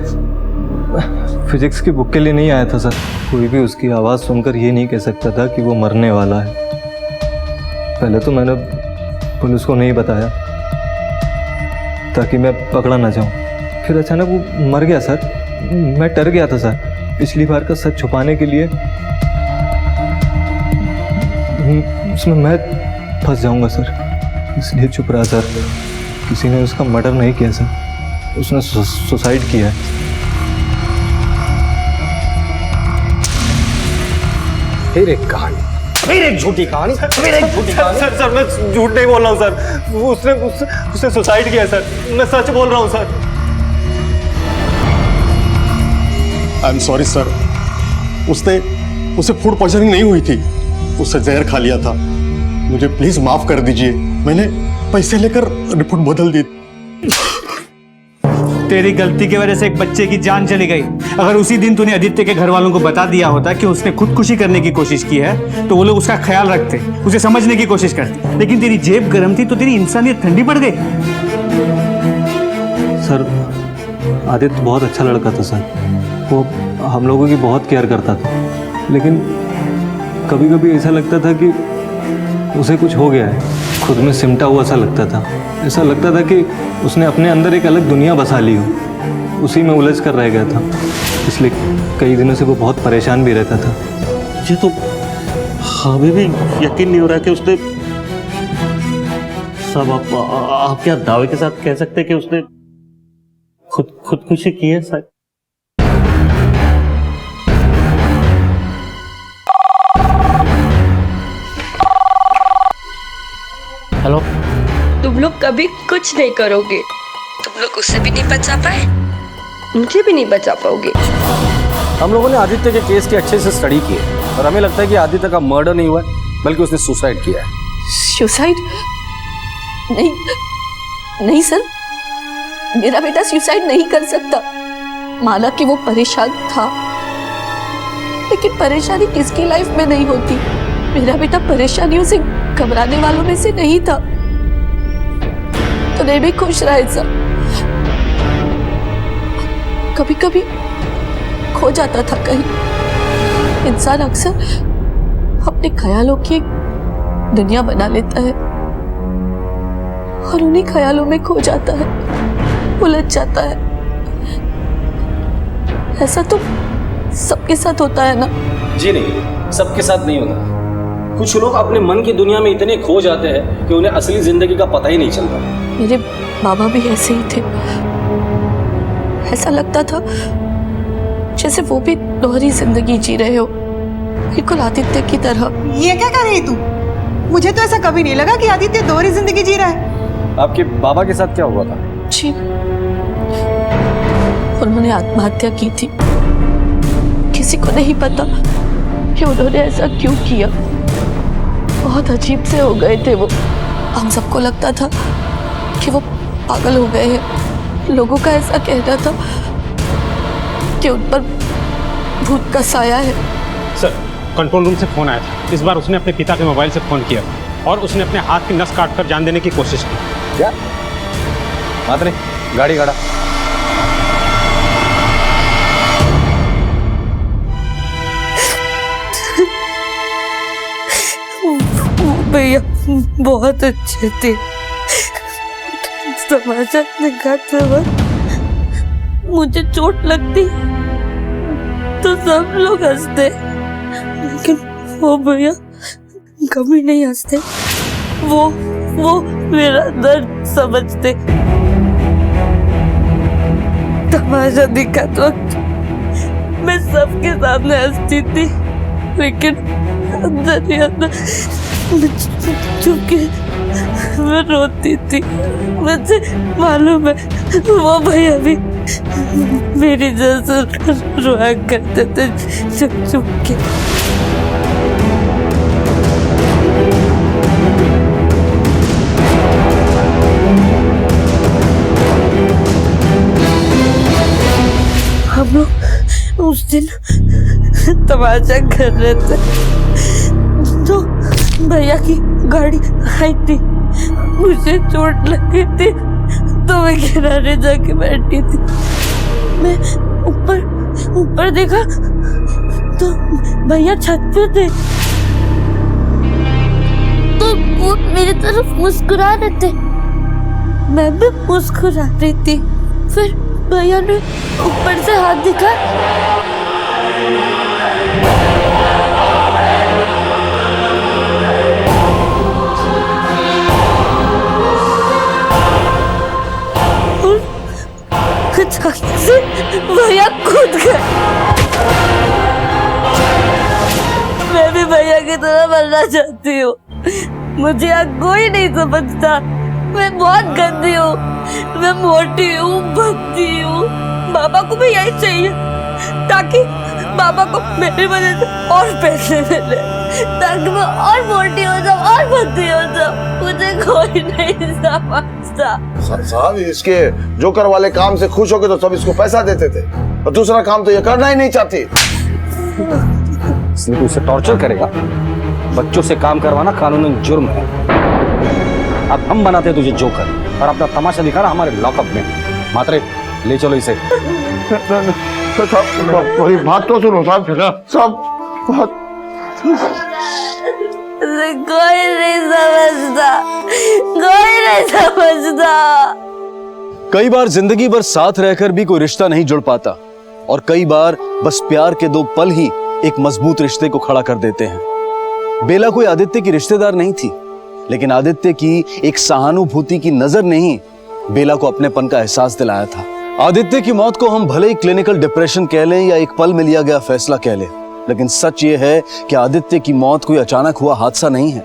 फिजिक्स की बुक के लिए नहीं आया था सर। कोई भी उसकी आवाज़ सुनकर ये नहीं कह सकता था कि वो मरने वाला है। पहले तो मैंने पुलिस को नहीं बताया ताकि मैं पकड़ा ना जाऊं। फिर अचानक वो मर गया सर। मैं डर गया था सर। पिछली बार का सच छुपाने के लिए उसमें मैं फंस जाऊंगा सर, इसलिए चुप रहा सर। किसी ने उसका मर्डर नहीं किया सर, उसने सुसाइड किया है। फिर एक कहानी, फिर एक झूठी कहानी, फिर एक झूठी कहानी। सर मैं झूठ नहीं बोल रहा हूँ सर। उसने सुसाइड किया सर। मैं सच बोल रहा हूँ sir. I am sorry sir. उसे फूड पॉइजनिंग नहीं हुई थी, उससे जहर खा लिया था। मुझे प्लीज माफ कर दीजिए। मैंने पैसे लेकर रिपोर्ट बदल दी। तेरी गलती की वजह से एक बच्चे की जान चली गई। अगर उसी दिन तूने आदित्य के घर वालों को बता दिया होता कि उसने खुदकुशी करने की कोशिश की है तो वो लोग उसका ख्याल रखते, उसे समझने की कोशिश करते। लेकिन तेरी जेब गर्म थी तो तेरी इंसानियत ठंडी पड़ गई। सर आदित्य बहुत अच्छा लड़का था सर। वो हम लोगों की बहुत केयर करता था, लेकिन कभी कभी ऐसा लगता था कि उसे कुछ हो गया है। खुद में सिमटा हुआ सा लगता था। ऐसा लगता था कि उसने अपने अंदर एक अलग दुनिया बसा ली हो, उसी में उलझ कर रह गया था। इसलिए कई दिनों से वो बहुत परेशान भी रहता था। ये तो हमें भी यकीन नहीं हो रहा कि उसने सब आप क्या दावे के साथ कह सकते कि उसने खुदकुशी की है सर? हेलो। तुम लोग कभी कुछ नहीं करोगे। तुम लोग उससे भी नहीं बचा पाए, मुझे भी नहीं बचा पाओगे। हम लोगों ने आदित्य के केस की अच्छे से स्टडी की है और हमें लगता है कि आदित्य का मर्डर नहीं हुआ है, बल्कि उसने सुसाइड किया है। सुसाइड? नहीं नहीं सर, मेरा बेटा सुसाइड नहीं कर सकता। माना कि वो परेशान था, लेकिन परेशानी किसकी लाइफ में नहीं होती। मेरा बेटा परेशानियों से घबराने वालों में से नहीं था, तो नहीं भी खुश रहे सर। कभी कभी खो जाता था कहीं। इंसान अक्सर अपने ख्यालों की एक दुनिया बना लेता है और उन्हीं ख्यालों में खो जाता है, उलझ जाता है। ऐसा तो सबके साथ होता है ना? जी नहीं, सबके साथ नहीं होता। कुछ लोग अपने मन की दुनिया में इतने खो जाते हैं कि उन्हें असली जिंदगी का पता ही नहीं चलता। मेरे बाबा भी ऐसे ही थे। ऐसा लगता था जैसे वो भी दोहरी जिंदगी जी रहे हो, बिल्कुल आदित्य की तरह। ये क्या कर रही तू? मुझे तो ऐसा कभी नहीं लगा कि आदित्य दोहरी जिंदगी जी रहा है। आपके बाबा के साथ क्या हुआ था? जी, उन्होंने आत्महत्या की थी। किसी को नहीं पता कि उन्होंने ऐसा क्यों किया। बहुत अजीब से हो गए थे वो। हम सबको लगता था कि वो पागल हो गए हैं। लोगों का ऐसा कहना था कि उन पर भूत का साया है। सर, कंट्रोल रूम से फोन आया था। इस बार उसने अपने पिता के मोबाइल से फोन किया और उसने अपने हाथ की नस काट कर जान देने की कोशिश की। क्या बात नहीं, गाड़ी गाड़ा। भैया बहुत अच्छे थे। तमाशा दिखाते वक्त मुझे चोट लगती तो सब लोग हंसते, लेकिन वो भैया कभी नहीं हंसते। वो मेरा दर्द समझते। तमाशा दिखाते वक्त मैं सबके सामने हंसती थी, लेकिन अंदर ही अंदर चुपके मैं रोती थी। मुझे मालूम है वो भैया भी मेरी जैसे रोया करते थे चुप चुप के। हम लोग उस दिन तमाशा कर रहे थे तो भैया की गाड़ी आई थी, मुझे चोट लगी थी तो मैं किनारे जाके बैठी थी। मैं ऊपर देखा तो भैया छत पे थे, तो वो मेरी तरफ मुस्कुरा रहे थे, मैं भी मुस्कुरा रही थी। फिर भैया ने ऊपर से हाथ दिखा, अचानक से भैया कूद गए। मैं भी भैया की तरह बनना चाहती हूँ। मुझे यहाँ कोई नहीं समझता। मैं बहुत गंदी हूँ, मैं मोटी हूँ, भद्दी हूँ। बाबा को भी यही चाहिए ताकि बाबा को मेरी वजह से और पैसे मिले, ताकि मैं और मोटी हो जाऊँ और भद्दी हो जाऊँ। मुझे कोई नहीं समझता। साहब इसके जोकर वाले काम से खुश होके तो सब इसको पैसा देते थे, और दूसरा काम तो ये करना ही नहीं चाहती। इसलिए उसे टॉर्चर करेगा। बच्चों से काम करवाना कानूनन जुर्म है। अब हम बनाते तुझे जोकर और अपना तमाशा दिखाना हमारे लॉकअप में। मात्रे ले चलो इसे। मेरी बात तो सुनो साहब। सब कोई नहीं समझता, कोई नहीं समझता। कई बार जिंदगी भर साथ रहकर भी कोई रिश्ता नहीं जुड़ पाता, और कई बार बस प्यार के 2 पल ही एक मजबूत रिश्ते को खड़ा कर देते हैं। बेला कोई आदित्य की रिश्तेदार नहीं थी, लेकिन आदित्य की एक सहानुभूति की नजर ने ही बेला को अपनेपन का एहसास दिलाया था। आदित्य की मौत को हम भले ही क्लिनिकल डिप्रेशन कह लें या एक पल में लिया गया फैसला कह लें, लेकिन सच ये है कि आदित्य की मौत कोई अचानक हुआ हादसा नहीं है।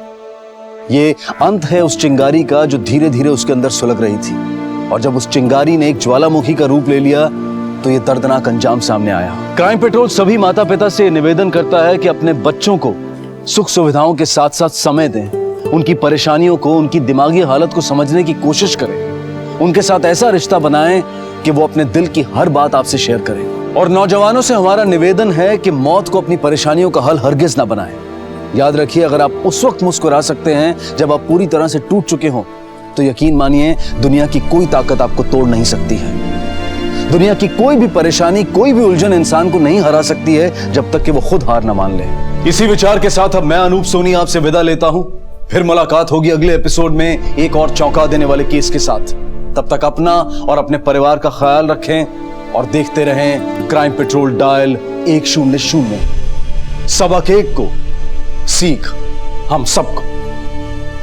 ये अंत है उस चिंगारी का जो धीरे धीरे उसके अंदर सुलग रही थी, और जब उस चिंगारी ने एक ज्वालामुखी का रूप ले लिया तो ये दर्दनाक अंजाम सामने आया। क्राइम पेट्रोल सभी माता पिता से निवेदन करता है कि अपने बच्चों को सुख सुविधाओं के साथ साथ समय दें, उनकी परेशानियों को, उनकी दिमागी हालत को समझने की कोशिश करें, उनके साथ ऐसा रिश्ता बनाएं कि वो अपने दिल की हर बात आपसे शेयर करें। और नौजवानों से हमारा निवेदन है कि मौत को अपनी परेशानियों का हल हरगिज ना बनाएं। याद रखिए, अगर आप उस वक्त मुस्कुरा सकते हैं जब आप पूरी तरह से टूट चुके हों, तो यकीन मानिए दुनिया की कोई ताकत आपको तोड़ नहीं सकती है। दुनिया की कोई भी परेशानी, कोई भी उलझन इंसान को नहीं हरा सकती है जब तक कि वो खुद हार न मान ले। इसी विचार के साथ अब मैं अनूप सोनी आपसे विदा लेता हूं। फिर मुलाकात होगी अगले एपिसोड में एक और चौंका देने वाले केस के साथ। तब तक अपना और अपने परिवार का ख्याल रखें और देखते रहें क्राइम पेट्रोल डायल 100। सबक एक को सीख हम सबको।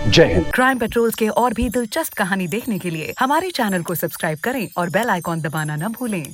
जय हिंद। क्राइम पेट्रोल के और भी दिलचस्प कहानी देखने के लिए हमारे चैनल को सब्सक्राइब करें और बेल आइकॉन दबाना न भूलें।